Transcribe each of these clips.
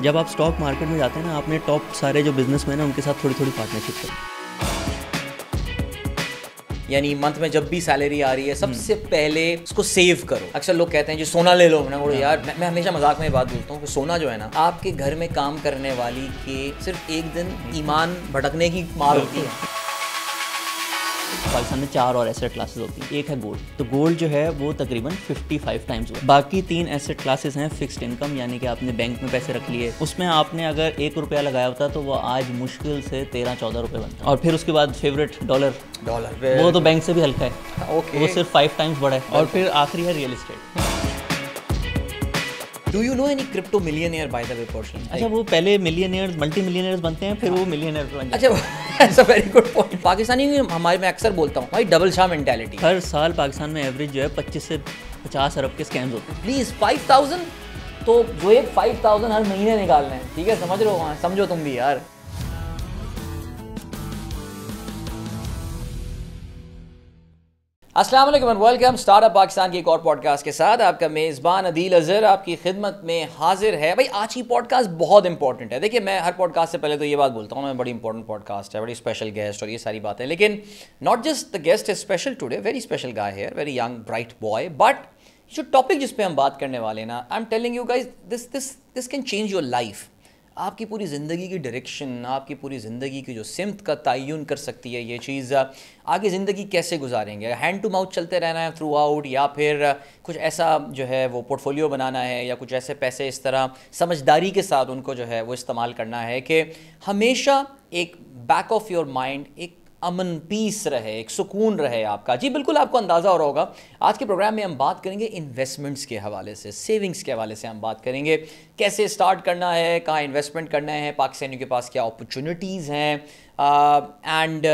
जब आप stock market में जाते हैं ना, आपने टॉप सारे जो बिजनेसमैन हैं उनके साथ थोड़ी थोड़ी पार्टनरशिप करी। यानी मंथ में जब भी सैलरी आ रही है सबसे पहले उसको सेव करो। अक्सर लोग कहते हैं जी सोना ले लो, मैंने बोलो यार मैं हमेशा मजाक में ये बात बोलता हूँ कि सोना जो है ना, आपके घर में काम करने वाली के सिर्फ एक दिन ईमान भटकने की मार होती है। पाकिस्तान में 4 और एसेट क्लासेस होती हैं। एक है गोल्ड, तो गोल्ड जो है वो तकरीबन 55 टाइम्स हुआ। बाकी 3 एसेट क्लासेस हैं फिक्स्ड इनकम, यानी कि आपने बैंक में पैसे रख लिए, उसमें आपने अगर 1 रुपया लगाया होता तो वो आज मुश्किल से 13-14 रुपये बनता है। और फिर उसके बाद फेवरेट डॉलर, वो तो बैंक से भी हल्का है, वो सिर्फ 5 टाइम्स बड़ा है। और फिर आखिरी है real estate. Do you know any crypto millionaire by the way personally? अच्छा, वो पहले मिलियनियर्स मल्टी मिलियनियर्स बनते हैं, फिर वो मिलियनियर बन जाते हैं। अच्छा, ऐसा वेरी गुड पॉइंट। पाकिस्तानी हमारे में अक्सर बोलता हूँ भाई डबल शाह मेंटालिटी। हर साल पाकिस्तान में एवरेज जो है 25 से 50 अरब के स्कैम्स होते हैं। प्लीज 5000 तो जो एक 5000 हर महीने निकालना है, ठीक है, समझ रहे हो? समझो तुम भी यार। अस्सलाम वालेकुम एंड वेलकम स्टार्टअप पाकिस्तान की एक और पॉडकास्ट के साथ। आपका मेज़बान अदील अज़हर आपकी खिदमत में हाजिर है। भाई आज की पॉडकास्ट बहुत इंपॉर्टेंट है। देखिए, मैं हर पॉडकास्ट से पहले तो ये बात बोलता हूँ, मैं बड़ी इंपॉर्टेंट पॉडकास्ट है, बड़ी स्पेशल गेस्ट और ये सारी बातें, लेकिन not just the guest is special today, very special guy है, very young bright boy, but जो टॉपिक जिस पे हम बात करने वाले हैं ना, I am telling you guys this can change your life. आपकी पूरी ज़िंदगी की डायरेक्शन, आपकी पूरी ज़िंदगी की जो सिमत का तयन कर सकती है ये चीज़। आगे ज़िंदगी कैसे गुजारेंगे, हैंड टू माउथ चलते रहना है थ्रू आउट, या फिर कुछ ऐसा जो है वो पोर्टफोलियो बनाना है, या कुछ ऐसे पैसे इस तरह समझदारी के साथ उनको जो है वो इस्तेमाल करना है कि हमेशा एक बैक ऑफ योर माइंड एक अमन पीस रहे, एक सुकून रहे आपका। जी बिल्कुल, आपको अंदाज़ा हो रहा होगा आज के प्रोग्राम में हम बात करेंगे इन्वेस्टमेंट्स के हवाले से, सेविंग्स के हवाले से हम बात करेंगे, कैसे स्टार्ट करना है, कहाँ इन्वेस्टमेंट करना है, पाकिस्तानियों के पास क्या अपॉर्चुनिटीज़ हैं, and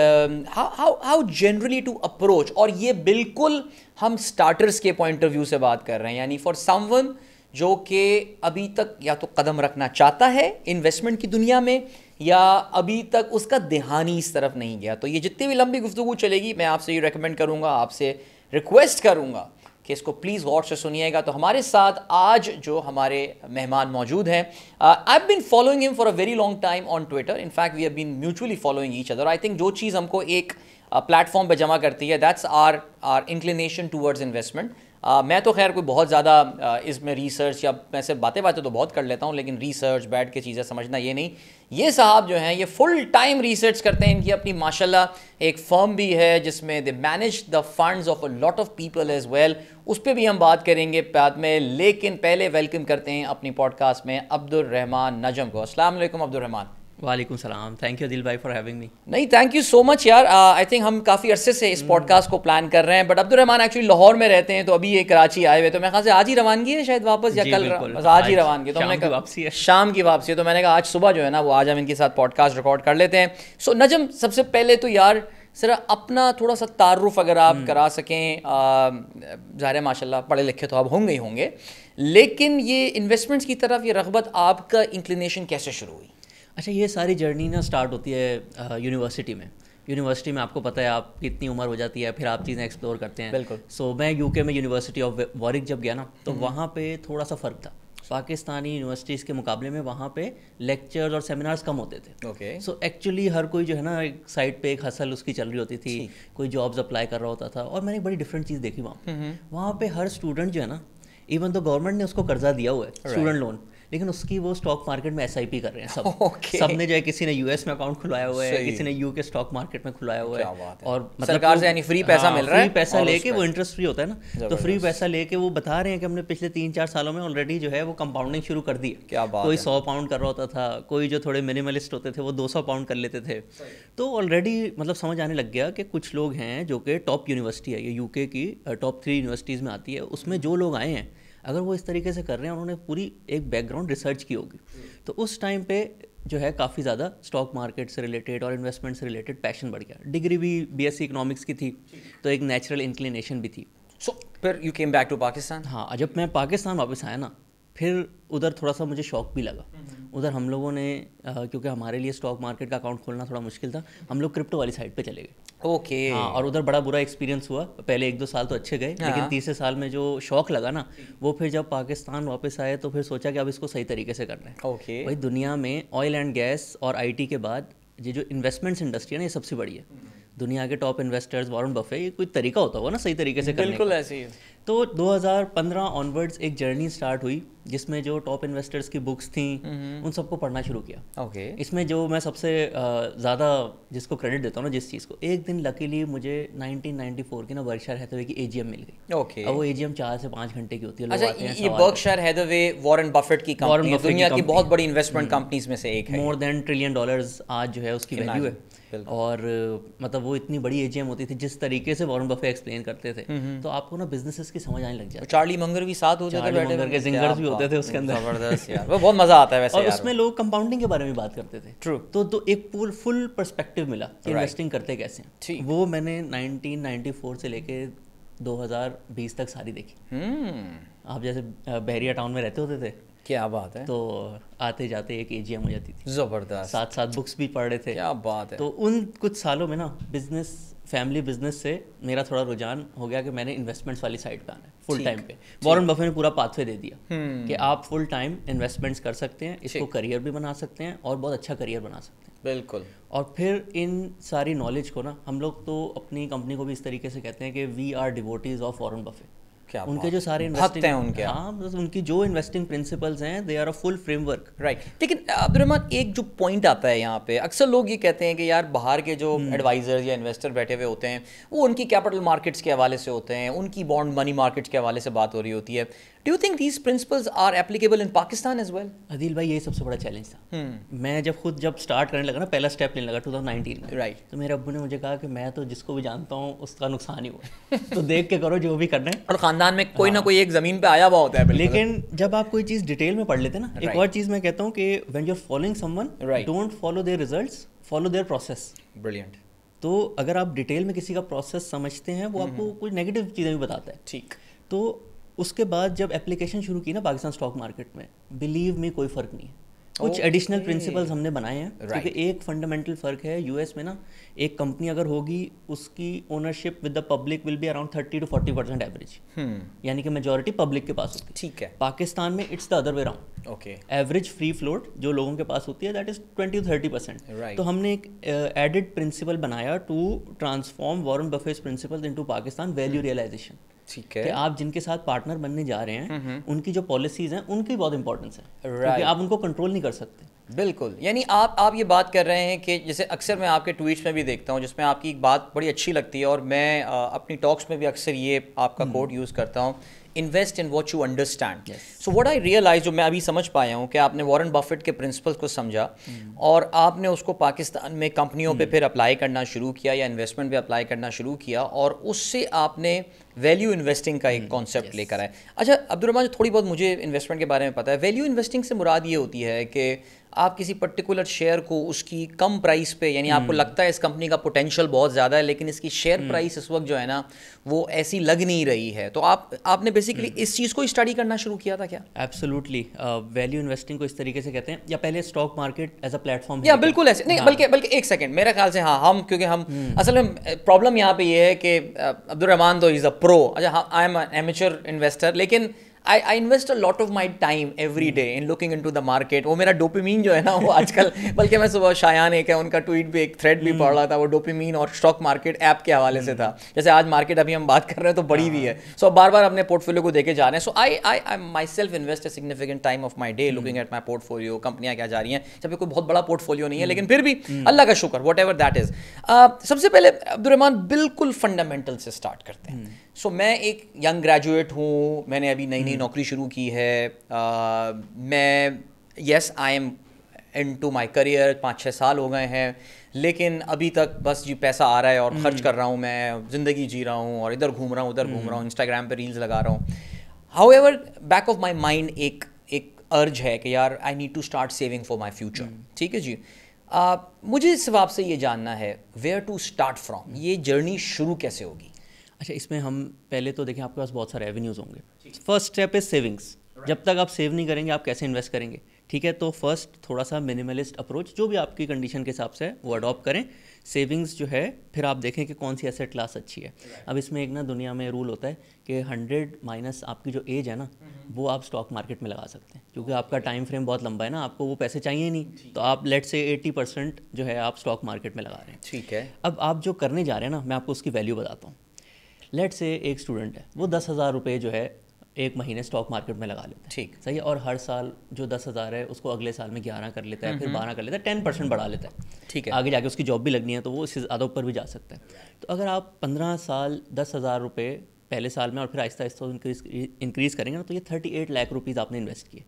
how generally to approach. और ये बिल्कुल हम स्टार्टर्स के पॉइंट ऑफ व्यू से बात कर रहे हैं, यानी फॉर समवन जो कि अभी तक या तो कदम रखना चाहता है इन्वेस्टमेंट की दुनिया में, या अभी तक उसका ध्यान ही इस तरफ नहीं गया। तो ये जितनी भी लंबी गुफ्तगू चलेगी, मैं आपसे ये रेकमेंड करूँगा, आपसे रिक्वेस्ट करूँगा कि इसको प्लीज़ गौर से सुनिएगा। तो हमारे साथ आज जो हमारे मेहमान मौजूद हैं, I have been following him for a very long time on Twitter, in fact we have been mutually following each other. I think जो चीज़ हमको एक प्लेटफॉर्म पे जमा करती है, that's our inclination towards investment. मैं तो खैर कोई बहुत ज़्यादा इसमें रिसर्च या मैं से बातें तो बहुत कर लेता हूँ, लेकिन रिसर्च बैठ के चीज़ें समझना ये नहीं। ये साहब जो हैं ये फुल टाइम रिसर्च करते हैं। इनकी अपनी माशाल्लाह एक फर्म भी है जिसमें they manage the funds of a lot of people as well, उस पर भी हम बात करेंगे बाद में। लेकिन पहले वेलकम करते हैं अपनी पॉडकास्ट में अब्दुल रहमान नजम को। अस्सलाम वालेकुम अब्दुल रहमान। वालेकुम सलाम, थैंक यू दिल भाई फॉर हैविंग मी। नहीं, थैंक यू सो मच यार। आई थिंक हम काफ़ी अरसे से इस पॉडकास्ट को प्लान कर रहे हैं, बट अब्दुल रहमान एक्चुअली लाहौर में रहते हैं, तो अभी ये कराची आए हुए, तो मैं ख्याल से आज ही रवानगी है शायद वापस, या कल आज ही रवानगी, तो हमने कहा शाम की वापसी है, तो मैंने कहा आज सुबह जो है ना वो आज हम इनके साथ पॉडकास्ट रिकॉर्ड कर लेते हैं। सो नजम, सबसे पहले तो यार जरा अपना थोड़ा सा तारुफ अगर आप करा सकें। ज़ाहिर है माशाल्लाह पढ़े लिखे तो आप होंगे ही होंगे, लेकिन ये इन्वेस्टमेंट्स की तरफ ये रग़बत आपका इंक्लिनेशन कैसे शुरू हुई? अच्छा, ये सारी जर्नी ना स्टार्ट होती है यूनिवर्सिटी में। यूनिवर्सिटी में आपको पता है आप कितनी उम्र हो जाती है, फिर आप चीज़ें एक्सप्लोर करते हैं। बिल्कुल। सो मैं यूके में यूनिवर्सिटी ऑफ वॉरिक जब गया ना, तो वहाँ पे थोड़ा सा फ़र्क था। पाकिस्तानी यूनिवर्सिटीज़ के मुकाबले में वहाँ पे लेक्चर्स और सेमिनार्स कम होते थे। ओके। सो एक्चुअली हर कोई जो है ना एक साइड पे एक हसल उसकी चल रही होती थी, कोई जॉब्स अप्लाई कर रहा होता था। और मैंने एक बड़ी डिफरेंट चीज़ देखी वहाँ पे हर स्टूडेंट जो है ना, इवन तो गवर्नमेंट ने उसको कर्जा दिया हुआ है, स्टूडेंट लोन, लेकिन उसकी वो स्टॉक मार्केट में SIP कर रहे हैं सब। सबने जो है, किसी ने US में अकाउंट खुलवाया हुआ है, किसी ने UK स्टॉक मार्केट में खुलवाया हुआ है, और मतलब सरकार से यानी फ्री पैसा मिल रहा है, फ्री पैसा लेके वो इंटरेस्ट फ्री होता है ना, तो फ्री पैसा लेके वो बता रहे हैं कि हमने पिछले 3-4 सालों में ऑलरेडी जो है वो कंपाउंडिंग शुरू कर दी। क्या बात। कोई 100 पाउंड कर रहा होता था, कोई जो थोड़े मिनिमलिस्ट होते थे वो 200 पाउंड कर लेते थे। तो ऑलरेडी मतलब समझ आने लग गया कि कुछ लोग हैं जो कि टॉप यूनिवर्सिटी है, ये UK की टॉप 3 यूनिवर्सिटीज़ में आती है, उसमें जो लोग आए हैं अगर वो इस तरीके से कर रहे हैं, उन्होंने पूरी एक बैकग्राउंड रिसर्च की होगी, तो उस टाइम पे जो है काफ़ी ज़्यादा स्टॉक मार्केट से रिलेटेड और इन्वेस्टमेंट से रिलेटेड पैशन बढ़ गया। डिग्री भी BSc इकोनॉमिक्स की थी, तो एक नेचुरल इंक्लिनेशन भी थी। सो फिर you came back to Pakistan? हाँ, जब मैं पाकिस्तान वापस आया ना, फिर उधर थोड़ा सा मुझे शौक भी लगा। उधर हम लोगों ने क्योंकि हमारे लिए स्टॉक मार्केट का अकाउंट खोलना थोड़ा मुश्किल था, हम लोग क्रिप्टो वाली साइड पे चले गए। ओके। हाँ, और उधर बड़ा बुरा एक्सपीरियंस हुआ। पहले 1-2 साल तो अच्छे गए, लेकिन तीसरे साल में जो शौक लगा ना, वो फिर जब पाकिस्तान वापस आए तो फिर सोचा कि अब इसको सही तरीके से करना है। ओके। भाई दुनिया में ऑयल एंड गैस और आईटी के बाद ये जो इन्वेस्टमेंट्स इंडस्ट्री है ना, ये सबसे बड़ी है। दुनिया के टॉप इन्वेस्टर्स वॉरेन बफे, ये कोई तरीका होता होगा ना सही तरीके से करने का। बिल्कुल ऐसे ही है। तो 2015 ऑनवर्ड्स एक जर्नी स्टार्ट हुई जिसमें जो टॉप इन्वेस्टर्स की बुक्स थी उन सबको पढ़ना शुरू किया। ओके। इसमें जो मैं सबसे ज़्यादा जिसको क्रेडिट देता हूँ ना, जिस चीज़ को, एक दिन लकीली मुझे 1994 की ना बर्कशायर हैथवे की एजीएम मिल गई। ओके। अब वो एजीएम 4 से 5 घंटे की होती है। लोग अच्छा, आते हैं, ये बर्कशायर हैथवे वॉरेन बफेट की कंपनी है, दुनिया की बहुत बड़ी इन्वेस्टमेंट कंपनीज में से एक है। मोर देन $1 ट्रिलियन आज जो है उसकी वैल्यू है। और मतलब वो इतनी बड़ी एजीएम होती थी, जिस तरीके से वॉरेन बफे एक्सप्लेन करते थे तो आपको ना बिजनेसेस की समझ आने लग जाती। चार्ली मंगर भी साथ होते थे, चार्ली मंगर के जिंगर्स भी होते थे उसके अंदर। जबरदस्त यार, वो बहुत मजा आता है वैसे और यार। उसमें लोग कंपाउंडिंग के बारे में बात करते थे। ट्रू। तो एक फुल पर्सपेक्टिव मिला कि इन्वेस्टिंग करते कैसे हैं। वो मैंने 1994 से लेके 2020 तक सारी देखी। आप जैसे बहरिया टाउन में रहते होते थे, क्या बात है। तो आते जाते एक एजीएम हो जाती थी। जबरदस्त। साथ साथ बुक्स भी पढ़ रहे थे। क्या बात है। तो उन कुछ सालों में ना फैमिली बिजनेस से मेरा थोड़ा रुझान हो गया कि मैंने इन्वेस्टमेंट्स वाली साइड पे आना है फुल टाइम पे। वॉरेन बफे ने पूरा पाथवे दे दिया कि आप फुल टाइम इन्वेस्टमेंट्स कर सकते हैं, इसको करियर भी बना सकते हैं और बहुत अच्छा करियर बना सकते हैं। बिल्कुल। और फिर इन सारी नॉलेज को ना हम लोग तो अपनी कंपनी को भी इस तरीके से कहते हैं कि we are devotees of Warren Buffett. उनके जो सारे भक्त हैं उनके, हाँ, उनकी जो इन्वेस्टिंग प्रिंसिपल्स हैं, they are a full framework. Right. लेकिन अब्दुर्रहमान, एक जो पॉइंट आता है यहाँ पे, अक्सर लोग ये कहते हैं कि यार बाहर के जो एडवाइजर्स या इन्वेस्टर बैठे हुए होते हैं, वो उनकी कैपिटल मार्केट्स के हवाले से होते हैं, उनकी बॉन्ड मनी मार्केट्स के हवाले से बात हो रही होती है। Do you think these principles are applicable in Pakistan as well? Adeel भाई, यही सबसे बड़ा चैलेंज था। मैं जब स्टार्ट करने लगा ना, पहला स्टेप लेने लगा 2019 में, राइट, तो मेरे अब्बू ने मुझे कहा कि मैं तो जिसको भी जानता हूँ उसका नुकसान ही हुआ तो देख के करो जो भी करना है। और खानदान में कोई ना कोई एक जमीन पे आया हुआ होता है। लेकिन जब आप कोई चीज़ डिटेल में पढ़ लेते हैं ना, एक और चीज़ मैं कहता हूँ कि when you are following someone, don't follow their results, follow their process. Brilliant. तो अगर आप डिटेल में किसी का प्रोसेस समझते हैं, वो आपको कुछ नेगेटिव चीज़ें भी बताता है। ठीक। तो उसके बाद जब एप्लीकेशन शुरू की ना पाकिस्तान स्टॉक मार्केट में, बिलीव में कोई फ़र्क नहीं है। कुछ एडिशनल प्रिंसिपल्स हमने बनाए हैं, क्योंकि एक फंडामेंटल फ़र्क है यूएस में ना, एक कंपनी अगर होगी उसकी ownership with the public will be around 30 to 40% average, यानी कि मेजॉरिटी पब्लिक के पास होती है। ठीक है। पाकिस्तान में it's the other way round. Okay. Average free float जो लोगों के पास होती है, दैट इज 20 to 30%। तो हमने एक एडेड प्रिंसिपल बनाया to transform Warren Buffett principle into Pakistan value realisation. ठीक है। कि आप जिनके साथ पार्टनर बनने जा रहे हैं, उनकी जो पॉलिसीज हैं उनकी बहुत इंपॉर्टेंस है, क्योंकि आप उनको कंट्रोल नहीं कर सकते। बिल्कुल। यानी आप ये बात कर रहे हैं कि जैसे अक्सर मैं आपके ट्वीट्स में भी देखता हूँ जिसमें आपकी एक बात बड़ी अच्छी लगती है, और मैं अपनी टॉक्स में भी अक्सर ये आपका कोट यूज़ करता हूँ, invest in what you understand. So what I realise, जो मैं अभी समझ पाया हूँ कि आपने वॉरेन बफेट के प्रिंसिपल्स को समझा और आपने उसको पाकिस्तान में कंपनियों पे फिर अप्लाई करना शुरू किया या इन्वेस्टमेंट पे अप्लाई करना शुरू किया, और उससे आपने वैल्यू इन्वेस्टिंग का एक कॉन्सेप्ट लेकर आए। अच्छा अब्दुर्रहमान, थोड़ी बहुत मुझे इन्वेस्टमेंट के बारे में पता है। वैल्यू इन्वेस्टिंग से मुराद ये होती है कि आप किसी पर्टिकुलर शेयर को उसकी कम प्राइस पे, यानी आपको लगता है इस कंपनी का पोटेंशियल बहुत ज़्यादा है, लेकिन इसकी शेयर प्राइस इस वक्त जो है ना वो ऐसी लग नहीं रही है, तो आपने बेसिकली इस चीज़ को स्टडी करना शुरू किया था क्या? एब्सोल्युटली। वैल्यू इन्वेस्टिंग को इस तरीके से कहते हैं, या पहले stock market as a platform, या बिल्कुल ऐसे नहीं, बल्कि एक सेकंड, मेरे ख्याल से हाँ, क्योंकि हम असल में प्रॉब्लम यहाँ पे ये है कि अब्दुर्रहमान तो इज़ अ प्रो। अच्छा, I am an amateur investor, लेकिन I invest a lot of my time every day in looking into the market। वो मेरा डोपामीन जो है ना वो आजकल, बल्कि मैं सुबह शायान एक है उनका ट्वीट भी, एक थ्रेड भी पढ़ रहा था, वो डोपामीन और स्टॉक मार्केट ऐप के हवाले से था। जैसे आज मार्केट अभी हम बात कर रहे हैं तो बड़ी भी है, सो बार बार अपने पोर्टफोलियो को देखे जा रहे हैं। So I myself invest a significant time of my day looking at my portfolio, कंपनियाँ क्या जा रही हैं, जबकि कोई बहुत बड़ा पोर्टफोलियो नहीं है, लेकिन फिर भी अल्लाह का शुक्र, वट एवर दैट इज। सबसे पहले अब्दुर्रहमान बिल्कुल फंडामेंटल से स्टार्ट करते हैं। सो मैं एक यंग ग्रेजुएट हूँ, मैंने अभी नई नौकरी शुरू की है, मैं yes I am into my career, 5-6 साल हो गए हैं, लेकिन अभी तक बस जी पैसा आ रहा है और खर्च कर रहा हूँ, मैं ज़िंदगी जी रहा हूँ और इधर घूम रहा हूँ उधर घूम रहा हूँ, इंस्टाग्राम पे रील्स लगा रहा हूँ। However back of my mind एक अर्ज है कि यार I need to start saving for my future. ठीक है जी। मुझे सिर्फ आपसे ये जानना है, वेयर टू स्टार्ट फ्रॉम, ये जर्नी शुरू कैसे होगी? अच्छा, इसमें हम पहले तो देखें, आपके पास बहुत सारे एवेन्यूज़ होंगे। First step is savings. जब तक आप सेव नहीं करेंगे आप कैसे इन्वेस्ट करेंगे? ठीक है, तो फर्स्ट थोड़ा सा मिनिमलिस्ट अप्रोच जो भी आपकी कंडीशन के हिसाब से है वो अडॉप्ट करें। सेविंग्स जो है फिर आप देखें कि कौन सी एसेट क्लास अच्छी है। अब इसमें एक ना दुनिया में रूल होता है कि 100 माइनस आपकी जो एज है ना वो आप स्टॉक मार्केट में लगा सकते हैं, क्योंकि आपका टाइम फ्रेम बहुत लंबा है ना, आपको वो पैसे चाहिए नहीं, तो आप लेट से 80% जो है आप स्टॉक मार्केट में लगा रहे हैं। ठीक है। अब आप जो करने जा रहे हैं ना, मैं आपको उसकी वैल्यू बताता हूँ। लेट से एक स्टूडेंट है, वो 10,000 रुपये जो है एक महीने स्टॉक मार्केट में लगा लेता है, ठीक सही है, और हर साल जो 10,000 है उसको अगले साल में 11 कर लेता है, फिर 12 कर लेता है, 10% बढ़ा लेता है। ठीक है। आगे जाके उसकी जॉब भी लगनी है तो वो इससे ज़्यादा ऊपर भी जा सकता है। तो अगर आप 15 साल 10,000 रुपये पहले साल में और फिर आहिस्ता आहिस्ता इंक्रीज़ करेंगे ना, तो ये 38 लाख रुपीज़ आपने इन्वेस्ट किए,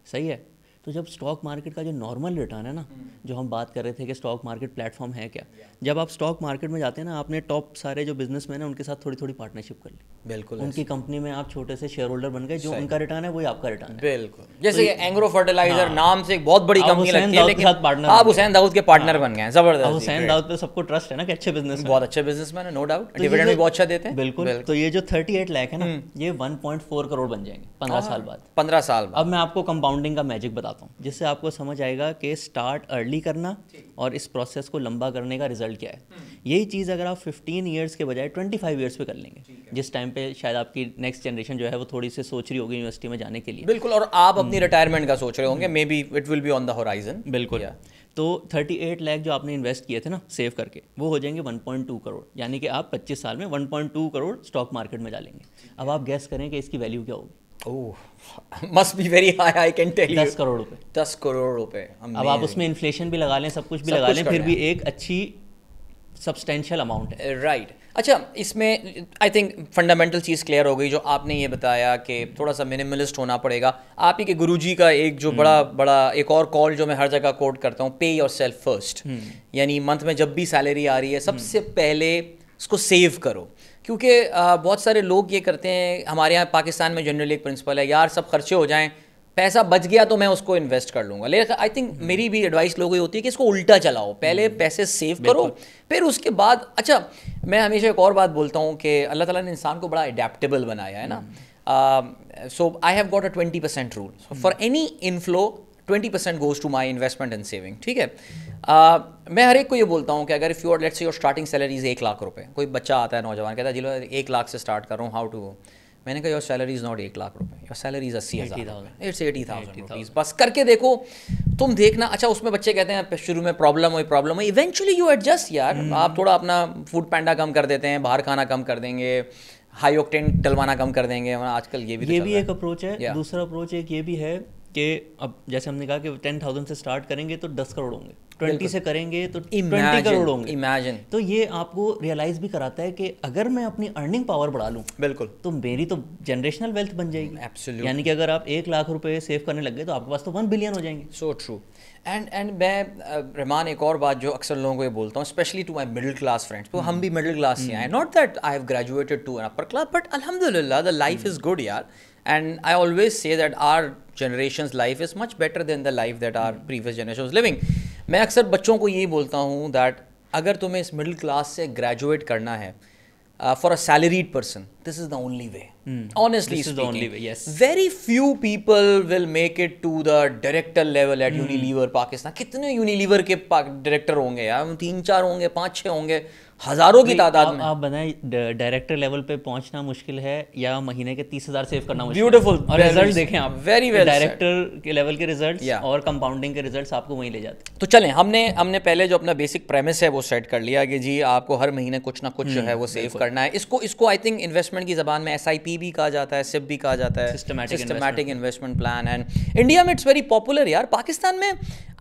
सही है। तो जब स्टॉक मार्केट का जो नॉर्मल रिटर्न है ना, जो हम बात कर रहे थे कि स्टॉक मार्केट प्लेटफॉर्म है क्या, जब आप स्टॉक मार्केट में जाते हैं ना, आपने टॉप सारे जो बिजनेसमैन हैं उनके साथ थोड़ी थोड़ी पार्टनरशिप कर ली, बिल्कुल उनकी कंपनी में आप छोटे से शेयर होल्डर बन गए, जो उनका रिटर्न है वही आपका रिटर्न है। बिल्कुल, जैसे एंग्रो फर्टिलाइजर नाम से एक बहुत बड़ी कंपनी लगती है, लेकिन आप हुसैन दाऊद के पार्टनर बन गए, जबरदस्त। हुसैन दाऊद पे सबको ट्रस्ट है ना कि अच्छे बिजनेस, बहुत अच्छे बिजनेसमैन है, नो डाउट, डिविडेंड भी बहुत अच्छा देते हैं। बिल्कुल। तो ये जो 38 लाख है ना, ये 1.4 करोड़ बन जाएंगे 15 साल बाद। 15 साल बाद। अब मैं आपको कंपाउंडिंग का मैजिक बताता हूँ, जिससे आपको समझ आएगा कि स्टार्ट अर्ली करना और इस प्रोसेस को लंबा करने का रिजल्ट क्या है। यही चीज़ अगर आप 15 ईयर्स के बजाय 25 ईयर्स पे कर लेंगे, जिस टाइम पे शायद आपकी नेक्स्ट जनरेशन जो है वो थोड़ी सी सोच रही होगी यूनिवर्सिटी में जाने के लिए, बिल्कुल, और आप अपनी रिटायरमेंट का सोच रहे होंगे, may be it will be on the horizon. बिल्कुल। तो 38 लाख जो आपने इन्वेस्ट किए थे ना सेव करके, वो हो जाएंगे 1.2 करोड़, यानी कि आप 25 साल में 1.2 करोड़ स्टॉक मार्केट में डालेंगे। अब आप गैस करें कि इसकी वैल्यू क्या होगी? Must be very high, I can tell you. 10 crore रुपए। 10 करोड़ रुपए। अब आप उसमें इन्फ्लेशन भी लगा लें, सब कुछ भी लगा लें, फिर भी एक अच्छी सब्सटेंशियल अमाउंट है। राइट। अच्छा, इसमें I think fundamental cheese clear हो गई जो आपने ये बताया कि थोड़ा सा मिनिमलिस्ट होना पड़ेगा। आप ही के गुरुजी का एक जो बड़ा एक और कॉल जो मैं हर जगह कोट करता हूँ, पे योर सेल्फ फर्स्ट, यानी मंथ में जब भी सैलरी आ रही है सबसे पहले उसको सेव करो, क्योंकि बहुत सारे लोग ये करते हैं। हमारे यहाँ पाकिस्तान में जनरली एक प्रिंसिपल है, यार सब खर्चे हो जाएं, पैसा बच गया तो मैं उसको इन्वेस्ट कर लूँगा। लेकिन आई थिंक मेरी भी एडवाइस लोगों की होती है कि इसको उल्टा चलाओ, पहले पैसे सेव करो, फिर उसके बाद। अच्छा, मैं हमेशा एक और बात बोलता हूँ कि अल्लाह ताला ने इंसान को बड़ा एडेप्टेबल बनाया है ना। So I have got a 20% rule for any inflow, 20% goes to my investment and saving. ठीक है। मैं हर एक को ये बोलता हूँ कि अगर if your let's say your starting salary is 1 lakh रुपए, कोई बच्चा आता है नौजवान कहता है जिलो 1 लाख से स्टार्ट कर रहा हूँ, हाउ टू गो। मैंने कहा your salary is not 1 lakh रुपए, your salary is 80,000, it's 80,000 rupees. बस करके देखो, तुम देखना। अच्छा, उसमें बच्चे कहते हैं शुरू में प्रॉब्लम हो, इवेंचुअली यू एडजस्ट यार। आप थोड़ा अपना फूड पैंडा कम कर देते हैं, बाहर खाना कम कर देंगे, हाई ऑक्टेन डलवाना कम कर देंगे। आजकल ये भी एक अप्रोच है। दूसरा अप्रोच एक ये भी है कि अब जैसे हमने कहा कि 10,000 से स्टार्ट करेंगे तो 10 करोड़ होंगे, 20 से करेंगे तो 20 करोड़ होंगे। इमेजिन। तो ये आपको रियलाइज भी कराता है कि अगर मैं अपनी अर्निंग पावर बढ़ा लूँ, बिल्कुल, तो मेरी तो जनरेशनल वेल्थ बन जाएगी। एब्सोल्युटली। यानी कि अगर आप 1 लाख रुपए सेव करने लग गए तो आपके पास तो 1 बिलियन हो जाएंगे। So true. एंड मैं रहमान एक और बात जो अक्सर लोगों को ये बोलता हूँ, specially to my middle class friends, तो हम भी मिडिल क्लास से आए, not that I have graduated to an upper class, but अल्हम्दुलिल्लाह द लाइफ इज़ गुड यार। And I always say that our generation's life is much better than the life that our previous generation was living. मैं अक्सर बच्चों को यही बोलता हूँ that अगर तुम्हें इस मिडिल क्लास से ग्रेजुएट करना है for a salaried person, this is the only way. Honestly this speaking, is the only way, yes. Very few people will make it to the director level at Unilever Pakistan. कितने Unilever के director होंगे यार? 3-4 होंगे, 5-6 होंगे, हज़ारों की तादाद में। आप बनाए डायरेक्टर लेवल पे पहुंचना मुश्किल है या महीने के 30,000 सेव करना मुश्किल Beautiful, है। और रिजल्ट देखें आप, वेरी वेल डायरेक्टर के लेवल के रिजल्ट्स और कंपाउंडिंग के रिजल्ट्स आपको वहीं ले जाते हैं। तो चलें, हमने पहले जो अपना बेसिक प्रेमिस है वो सेट कर लिया कि जी आपको हर महीने कुछ ना कुछ जो है वो सेव करना है। इसको आई थिंक इन्वेस्टमेंट की ज़बान में SIP भी कहा जाता है, SIP भी कहा जाता है, systematic investment plan. And India में इट्स वेरी पॉपुलर यार। पाकिस्तान में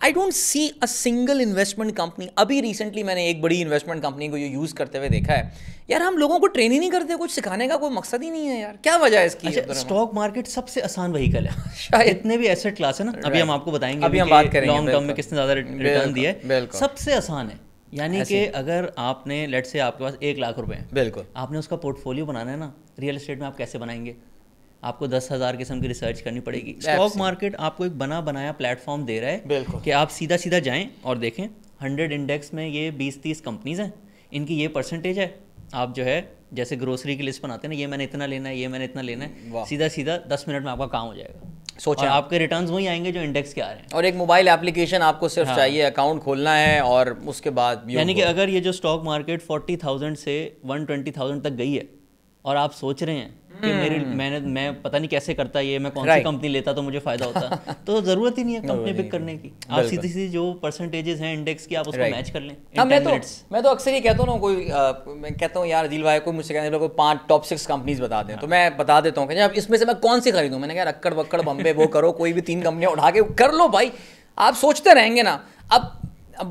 I don't see a single investment company. अभी रिसेंटली मैंने एक बड़ी इन्वेस्टमेंट कंपनी को ये यूज़ करते हुए देखा है। यार हम लोगों को ट्रेन ही नहीं करते, कुछ सिखाने का कोई मकसद ही नहीं है यार, क्या वजह है इसकी? अच्छा, स्टॉक मार्केट सबसे आसान व्हीकल है शायद। जितने भी एसेट क्लास है ना, अभी हम आपको बताएंगे, अभी हम बात करेंगे लॉन्ग टर्म में किसने ज़्यादा रिटर्न दिया है, सबसे आसान है। यानी कि अगर आपने लेट से आपके पास 1 लाख रुपए हैं, बिल्कुल, आपने उसका पोर्टफोलियो बनाना है ना, रियल एस्टेट में आप कैसे बनाएंगे? आपको 10,000 किस्म की रिसर्च करनी पड़ेगी। स्टॉक मार्केट आपको एक बना बनाया प्लेटफॉर्म दे रहा है कि आप सीधा जाएं और देखें 100 इंडेक्स में ये 20-30 कंपनीज हैं, इनकी ये परसेंटेज है, आप जो है जैसे ग्रोसरी की लिस्ट बनाते हैं ना, ये मैंने इतना लेना है, ये मैंने इतना लेना है, वाह। सीधा सीधा 10 मिनट में आपका काम हो जाएगा। सोचें और आपके रिटर्न्स वही आएंगे जो इंडेक्स के आ रहे हैं। और एक मोबाइल एप्लीकेशन आपको सिर्फ चाहिए, अकाउंट खोलना है और उसके बाद यानी कि अगर ये जो स्टॉक मार्केट 40,000 से 120,000 तक गई है और आप सोच रहे हैं कि मैं पता नहीं कैसे करता ये, मैं कौन सी कंपनी लेता तो मुझे फायदा होता, तो ज़रूरत ही नहीं है कंपनी पिक करने की। आप सीधी सीधी जो परसेंटेजेस हैं इंडेक्स की आप उसको मैच कर लें। हाँ, मैं तो अक्सर ये कहता हूँ ना, मैं कहता हूँ यार अदील भाई कोई मुझसे कहने कोई 5 टॉप 6 कंपनीज बता दें, तो मैं बता देता हूँ कि जब इसमें से मैं कौन सी खरीदूँ। मैंने कहा अक्कड़ बक्कड़ बम्बे वो करो, कोई भी 3 कंपनियाँ उठा के कर लो भाई, आप सोचते रहेंगे ना। अब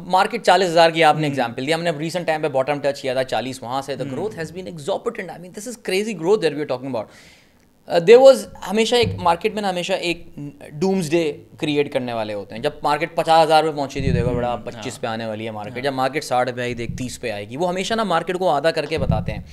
मार्केट 40,000 की आपने एग्जांपल दिया, हमने अब रिसेंट टाइम पे बॉटम टच किया था 40, वहाँ से the growth has been exorbitant. I mean this is crazy growth that we are talking about. There was हमेशा एक मार्केट में ना हमेशा एक डूम्सडे क्रिएट करने वाले होते हैं। जब मार्केट 50,000 पे पहुंची थी, देखो बड़ा 25 पे आने वाली है मार्केट, जब मार्केट 60 पे आई देख 30 पे आएगी, वो हमेशा ना मार्केट को आधा करके बताते हैं।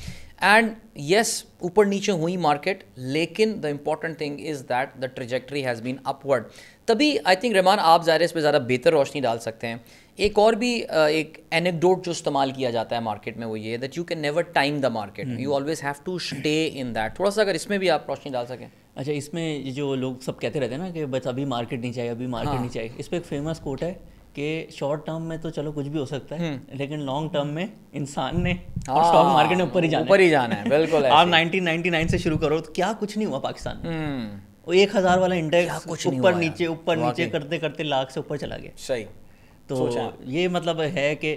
एंड येस ऊपर नीचे हुई मार्केट, लेकिन the important thing is that the trajectory has been upward. तभी आई थिंक रहमान आप ज़ाहिर इस पर ज़्यादा बेहतर रोशनी डाल सकते हैं। एक और भी एक एनेक्डोट जो इस्तेमाल किया जाता है मार्केट में वो ये that you can never time the market, you always have to stay in that. थोड़ा सा अगर इसमें भी आप रोशनी डाल सकें। अच्छा, इसमें जो लोग सब कहते रहते हैं ना कि बस अभी मार्केट नहीं चाहिए, अभी मार्केट नहीं चाहिए, इस पर एक फेमस कोट है कि शॉर्ट टर्म में तो चलो कुछ भी हो सकता है, लेकिन लॉन्ग टर्म में इंसान ने और स्टॉक मार्केट ने ऊपर ही जाना है। बिल्कुल आप 1999 से शुरू करो तो क्या कुछ नहीं हुआ पाकिस्तान में। वो 1000 वाला इंडेक्स ऊपर नीचे करते करते लाख से ऊपर चला गया। सही। तो ये मतलब है कि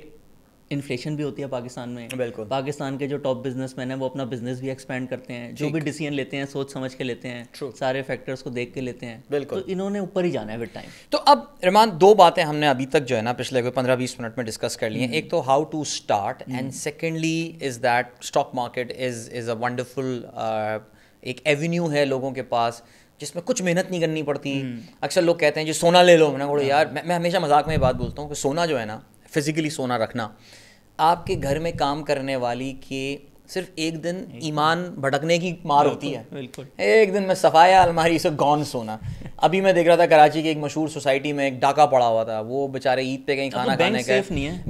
इन्फ्लेशन भी होती है पाकिस्तान में। बिल्कुल। पाकिस्तान के जो टॉप बिजनेसमैन हैं वो अपना बिजनेस भी एक्सपैंड करते हैं, जो भी डिसीजन लेते हैं सोच समझ के लेते हैं, सारे फैक्टर्स को देख के लेते हैं। बिल्कुल। तो इन्होंने ऊपर ही जाना है विद टाइम। तो अब रहमान 2 बातें हमने अभी तक जो है ना पिछले 15-20 मिनट में डिस्कस कर ली हैं। एक तो how to start and secondly is that stock market is a wonderful एक एवेन्यू है लोगों के पास जिसमें कुछ मेहनत नहीं करनी पड़ती। अक्सर लोग कहते हैं जी सोना ले लो, मैंने बोला यार मैं हमेशा मजाक में ये बात बोलता हूँ कि सोना जो है ना, फिजिकली सोना रखना आपके घर में काम करने वाली के सिर्फ एक दिन ईमान भटकने की मार होती है। बिल्कुल। एक दिन में सफाया अलमारी से गौन सोना। अभी मैं देख रहा था कराची की एक मशहूर सोसाइटी में एक डाका पड़ा हुआ था, वो बेचारे ईद पे कहीं खाना खाने का,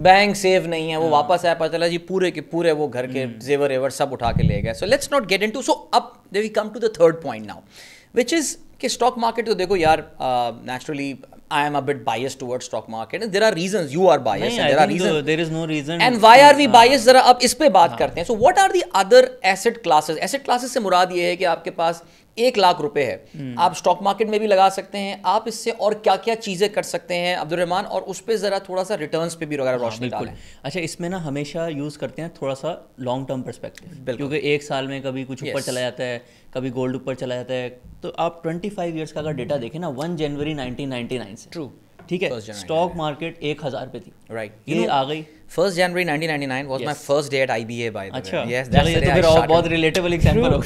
बैंक सेफ नहीं है, वो वापस आया, पता चला जी पूरे के पूरे वो घर के जेवर एवर सब उठा के ले गए। So let's not get into. So अब we come to the third point now which is कि स्टॉक मार्केट तो देखो यार naturally I am a bit biased towards stock market and there are reasons you are biased and there are reasons there is no reason and why are we biased जरा अब इस पे बात करते हैं। So what are the other asset classes से मुराद ये है कि आपके पास 1 लाख रुपए है, आप स्टॉक मार्केट में भी लगा सकते हैं, आप इससे और क्या क्या चीज़ें कर सकते हैं अब्दुल रहमान, और उस पर ज़रा थोड़ा सा रिटर्न्स पे भी रोशनी डालें। अच्छा, इसमें ना हमेशा यूज़ करते हैं थोड़ा सा लॉन्ग टर्म परस्पेक्टिव, क्योंकि एक साल में कभी कुछ ऊपर चला जाता है, कभी गोल्ड ऊपर चला जाता है। तो आप 25 ईयर्स का अगर डेटा देखें ना 1 जनवरी 1999 से, ट्रू, ठीक है, स्टॉक मार्केट 1000 पे थी, राइट, ये आ गई 1 January 1999 was my first day at IBA by the way. अच्छा, yes, that's ये तो फिर और बहुत रिलेटेबल एग्जांपल हो।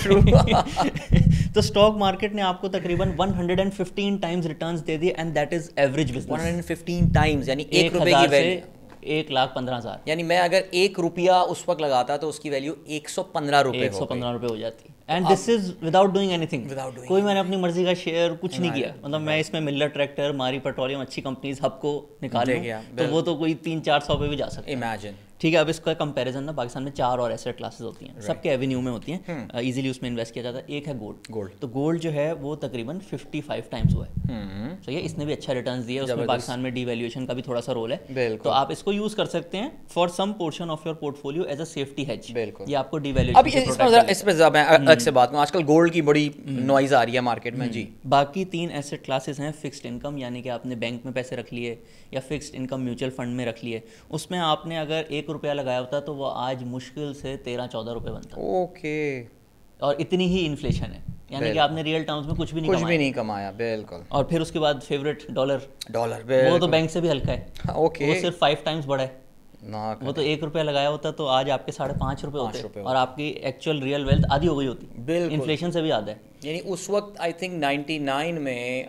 तो स्टॉक मार्केट ने आपको तकरीबन 115 टाइम्स रिटर्न्स दे दिए and that is average business. 115 times यानी 1 रुपए की वैल्यू 1,15,000, यानी मैं अगर 1 रुपया उस वक्त लगाता तो उसकी वैल्यू 115 रुपए हो जाती। And this is without doing anything, कोई मैंने अपनी मर्जी का शेयर कुछ नहीं किया। मतलब मैं इसमें मिलर ट्रैक्टर, मारी पेट्रोलियम, अच्छी कंपनीज हबको निकाल लूं तो वो तो कोई 300-400 पे भी जा सकता है। इमेजिन, ठीक है। अब इसका कंपैरिजन ना पाकिस्तान में 4 और एसेट क्लासेस होती हैं, सबके एवेन्यू में होती हैं, इजीली उसमें इन्वेस्ट किया जाता है। एक है गोल्ड। तो गोल्ड जो है वो तकरीबन 55 टाइम्स हुआ है, सही है, इसने भी अच्छा रिटर्न्स दिए। उसमें पाकिस्तान में डिवैल्यूएशन का भी थोड़ा सा रोल है, तो आप इसको यूज कर सकते हैं for some portion of your portfolio as a safety hedge. ये आपको डिवैल्यूएशन अब इस पे मैं अलग से बात करूं, आजकल गोल्ड की बड़ी नॉइज आ रही है मार्केट में जी। बाकी 3 एसेट क्लासेस हैं, फिक्स्ड इनकम यानी कि आपने बैंक में पैसे रख लिए या फिक्स्ड इनकम म्यूचुअल फंड में रख लिए, उसमें आपने अगर 1 रुपया लगाया होता तो वो आज मुश्किल से 13-14 रुपए बनता। ओके। और इतनी ही इन्फ्लेशन है, यानी कि आपने रियल टर्म्स में कुछ भी नहीं कमाया। बिल्कुल। और फिर उसके बाद फेवरेट डॉलर, वो तो बैंक से भी हल्का है। ओके। वो सिर्फ 5 टाइम्स बड़ा है। वो तो 1 रुपया लगाया होता तो आज आपके 5.5 रुपए होते और आपकी एक्चुअल रियल वेल्थ आधी हो गई होती। इन्फ्लेशन से भी ज़्यादा है। यानी उस वक्त आई थिंक 99 में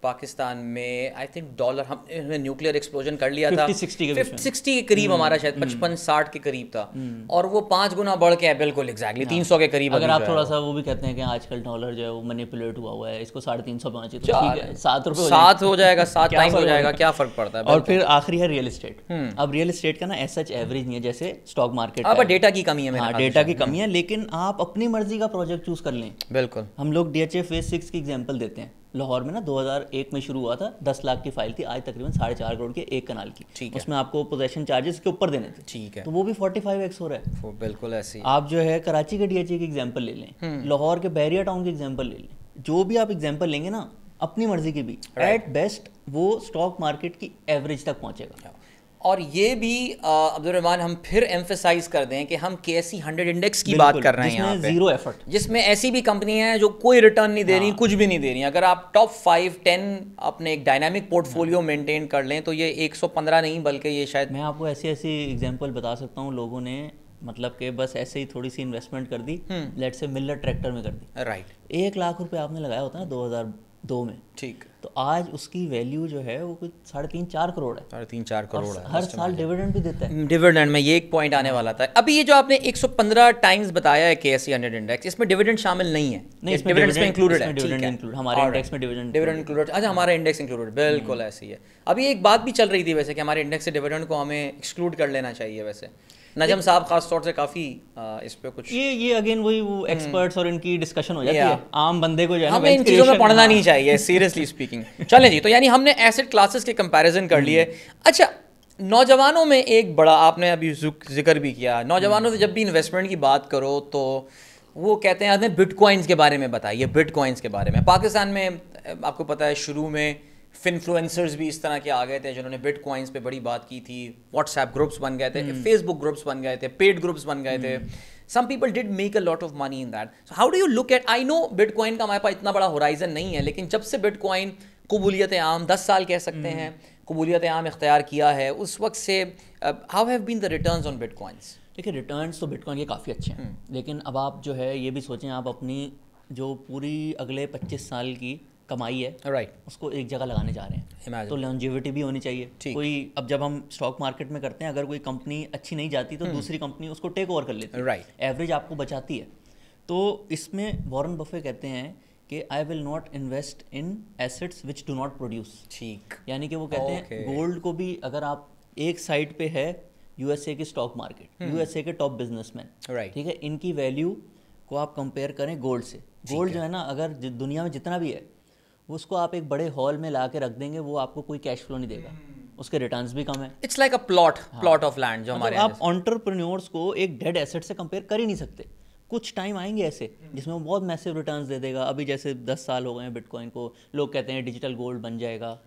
पाकिस्तान में आई थिंक डॉलर हमने न्यूक्लियर एक्सप्लोजन कर लिया था 50-60 के करीब हमारा शायद 55-60 के करीब था और वो 5 गुना बढ़ के बिल्कुल एग्जैक्टली 300 के करीब। अगर आप थोड़ा सा वो भी कहते हैं कि आजकल डॉलर जो है वो मैनिपुलेट हुआ है, इसको 350 पहुंचे तो ठीक है, 7 रुपये 7 हो जाएगा, 7 टाइम हो जाएगा, क्या फर्क पड़ता है। और फिर आखिरी है रियल एस्टेट। अब रियल एस्टेट का ना ऐसा एवरेज नहीं है जैसे स्टॉक मार्केट का, डेटा की कमी है। हाँ, डेटा की कमी है, लेकिन आप अपनी मर्जी का प्रोजेक्ट चूज कर लें। बिल्कुल, हम लोग DHA फेज 6 की एग्जांपल देते हैं। लाहौर में ना 2001 में शुरू हुआ था, 10 लाख की फाइल थी, आज तकरीबन 4.5 करोड़ की एक कनाल की। उसमें आपको पोजेशन चार्जेस के ऊपर देने थे, ठीक है, तो वो भी 45x हो रहा है। बिल्कुल ऐसे। आप जो है कराची के DHA की एग्जांपल ले लें, लाहौर के बैरिया टाउन की एग्जांपल ले लें, जो भी आप एग्जांपल लेंगे ना अपनी मर्जी की भी, एट बेस्ट वो स्टॉक मार्केट की एवरेज तक पहुंचेगा। और ये भी अब्दुल रहमान हम फिर एम्फेसाइज कर दें कि हम KSE 100 इंडेक्स की बात कर रहे हैं यहाँ पे, जीरो एफर्ट, जिसमें ऐसी भी कंपनी है जो कोई रिटर्न नहीं दे रही, कुछ भी नहीं दे रही। अगर आप टॉप 5-10 अपने एक डायनामिक पोर्टफोलियो मेंटेन कर लें तो ये 115 नहीं बल्कि ये शायद, मैं आपको ऐसी एग्जांपल बता सकता हूँ, लोगों ने मतलब कि बस ऐसे ही थोड़ी सी इन्वेस्टमेंट कर दी, लेट से मिलर ट्रैक्टर में कर दी, राइट, 1 लाख रुपए आपने लगाया होता है 2002 में, ठीक, तो आज उसकी वैल्यू जो है वो कुछ 3.5-4 करोड़ है, 3.5-4 करोड़ है। हर साल डिविडेंड भी देता है। डिविडेंड में ये एक पॉइंट आने वाला था। अभी ये जो आपने 115 टाइम्स बताया है KSE 100 इंडेक्स, इसमें डिविडेंड शामिल नहीं है, डिविडेंड में इंक्लूडेड है, डिविडेंड इंक्लूड, हमारे इंडेक्स में डिविडेंड इंक्लूडेड। अच्छा, हमारा इंडेक्स इंक्लूडेड, बिल्कुल ऐसी है। अभी एक बात भी चल रही थी वैसे कि हमारे इंडेक्स से डिविडेंड को हमें एक्सक्लूड कर लेना चाहिए। वैसे नजम साहब खास तौर से काफी इस पे कुछ ये अगेन वही वो एक्सपर्ट्स और इनकी डिस्कशन हो जाती है, आम बंदे को जो है हमें इन चीज़ों में पढ़ना नहीं चाहिए, सीरियसली स्पीकिंग। चलें जी, तो यानी हमने एसेट क्लासेस के कंपैरिजन कर लिए। अच्छा, नौजवानों में एक बड़ा आपने अभी जिक्र भी किया, नौजवानों से जब भी इन्वेस्टमेंट की बात करो तो वो कहते हैं आपने बिटकॉइंस के बारे में बताइए, बिटकॉइंस के बारे में। पाकिस्तान में आपको पता है शुरू में फिनफ्लुएंसर्स भी इस तरह के आ गए थे जिन्होंने बिटकॉइंस पे बड़ी बात की थी, व्हाट्सएप ग्रुप्स बन गए थे, फेसबुक ग्रुप्स बन गए थे, पेड ग्रुप्स बन गए थे। Some people did make a lot of money in that. So how do you look at, I know Bitcoin का हमारे पास इतना बड़ा होराइजन नहीं है, लेकिन जब से बिटकॉइन कबूलियत आम 10 साल कह सकते हैं कबूलियत आम इख्तियार किया है, उस वक्त से how have been the returns on Bitcoins? देखिए, रिटर्न्स तो बिटकॉइन के काफ़ी अच्छे हैं, लेकिन अब आप जो है ये भी सोचें, आप अपनी जो पूरी अगले 25 साल की कमाई है, राइट, उसको एक जगह लगाने जा रहे हैं, तो लॉन्जेविटी भी होनी चाहिए। कोई अब जब हम स्टॉक मार्केट में करते हैं, अगर कोई कंपनी अच्छी नहीं जाती तो दूसरी कंपनी उसको टेक ओवर कर लेती है, राइट, एवरेज आपको बचाती है। तो इसमें वॉरेन बफे कहते हैं कि I will not invest in assets which do not produce. ठीक, यानी कि वो कहते हैं गोल्ड को भी अगर आप एक साइड पे है USA की स्टॉक मार्केट, USA के टॉप बिजनेसमैन, राइट, ठीक है, इनकी वैल्यू को आप कंपेयर करें गोल्ड से। गोल्ड जो है ना, अगर दुनिया में जितना भी है उसको आप एक बड़े हॉल में ला के रख देंगे, वो आपको कोई कैश फ्लो नहीं देगा, उसके रिटर्न्स भी कम है। It's like a plot of land जो हमारे आप एंटरप्रेन्योर्स को एक डेड एसेट से कंपेयर कर ही नहीं सकते। कुछ टाइम आएंगे ऐसे जिसमें वो बहुत मैसिव रिटर्न्स दे देगा। अभी जैसे 10 साल हो गए हैं बिटकॉइन को, लोग कहते हैं डिजिटल गोल्ड बन जाएगा,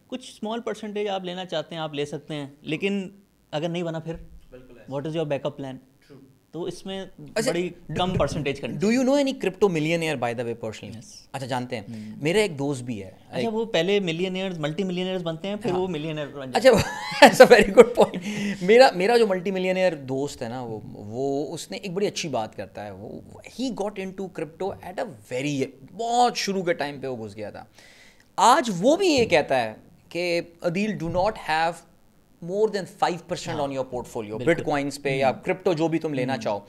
कुछ स्मॉल परसेंटेज आप लेना चाहते हैं आप ले सकते हैं, लेकिन अगर नहीं बना फिर what is your backup plan? तो इसमें बड़ी कम परसेंटेज करनी। Do you know any crypto millionaire bye the way personally? अच्छा, जानते हैं, मेरा एक दोस्त भी है। अच्छा, वो पहले मिलियनियर्स मल्टी मिलियनियर्स बनते हैं, फिर वो मिलियनियर बन जाते हैं। अच्छा, ऐसा वेरी गुड पॉइंट। मेरा जो मल्टी मिलियनियर दोस्त है ना, वो उसने एक बड़ी अच्छी बात करता है। वो he got into crypto at a very बहुत शुरू के टाइम पे वो घुस गया था। आज वो भी ये कहता है कि Adeel, do not have more than 5% on your portfolio bitcoins पे या क्रिप्टो जो भी तुम लेना चाहो।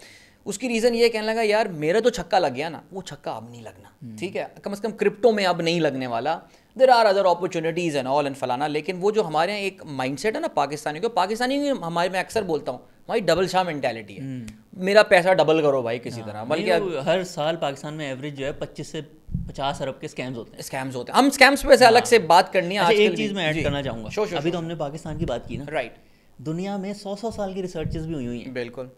उसकी रीज़न ये कहने लगा, यार मेरा तो छक्का लग गया ना, वो छक्का अब नहीं लगना, ठीक है, कम से कम क्रिप्टो में अब नहीं लगने वाला। There are other opportunities and all and फलाना। लेकिन वो जो हमारे यहाँ एक माइंडसेट है ना पाकिस्तानी को, हमारे में अक्सर बोलता हूँ भाई डबल शाह मेंटालिटी है, मेरा पैसा डबल करो भाई किसी तरह। बल्कि हर साल पाकिस्तान में एवरेज जो है 25 से 50 अरब के स्कैम्स होते हैं। हम स्कैम्स पे वैसे अलग से बात करनी है। अच्छा, एक चीज़ मैं ऐड करना चाहूँगा, अभी तो हमने पाकिस्तान की बात की ना, राइट, दुनिया में 100 साल की रिसर्चेस भी हुई हैं। बिल्कुल,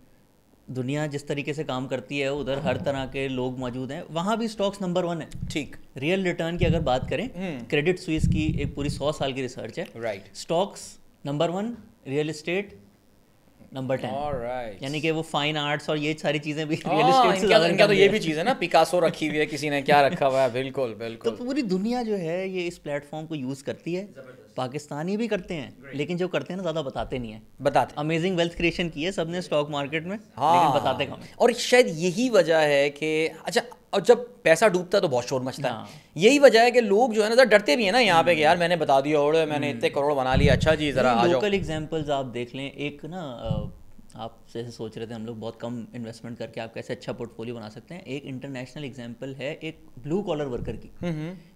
दुनिया जिस तरीके से काम करती है, उधर हर तरह के लोग मौजूद हैं, वहाँ भी स्टॉक्स नंबर 1 है। ठीक, रियल रिटर्न की अगर बात करें, क्रेडिट स्विस की एक पूरी 100 साल की रिसर्च है, right, stocks number 1, real estate number 10, यानी कि वो फाइन आर्ट्स और ये सारी चीजें भी रियल एस्टेट से ज़्यादा इनका तो ये भी चीज़ है ना, पिकासो रखी हुई है, किसी ने क्या रखा हुआ है। बिल्कुल बिल्कुल। तो पूरी दुनिया जो है ये इस प्लेटफॉर्म को यूज़ करती है, पाकिस्तानी भी करते हैं, लेकिन जो करते हैं ना ज़्यादा बताते नहीं है। बताते अमेजिंग वेल्थ क्रिएशन की है सबने स्टॉक मार्केट में, लेकिन बताते कम है। और शायद यही वजह है कि अच्छा और जब पैसा डूबता है तो बहुत शोर मचता है। हाँ। यही वजह है कि लोग जो है ना ज़रा डरते भी हैं ना यहाँ पे कि यार मैंने बता दिया और मैंने इतने करोड़ बना लिया, अच्छा जी ज़रा आ जाओ। लोकल एग्जांपल्स आप देख लें, एक ना आप जैसे सोच रहे थे हम लोग बहुत कम इन्वेस्टमेंट करके आप कैसे अच्छा पोर्टफोलियो बना सकते हैं, एक इंटरनेशनल एग्जांपल है एक ब्लू कॉलर वर्कर की,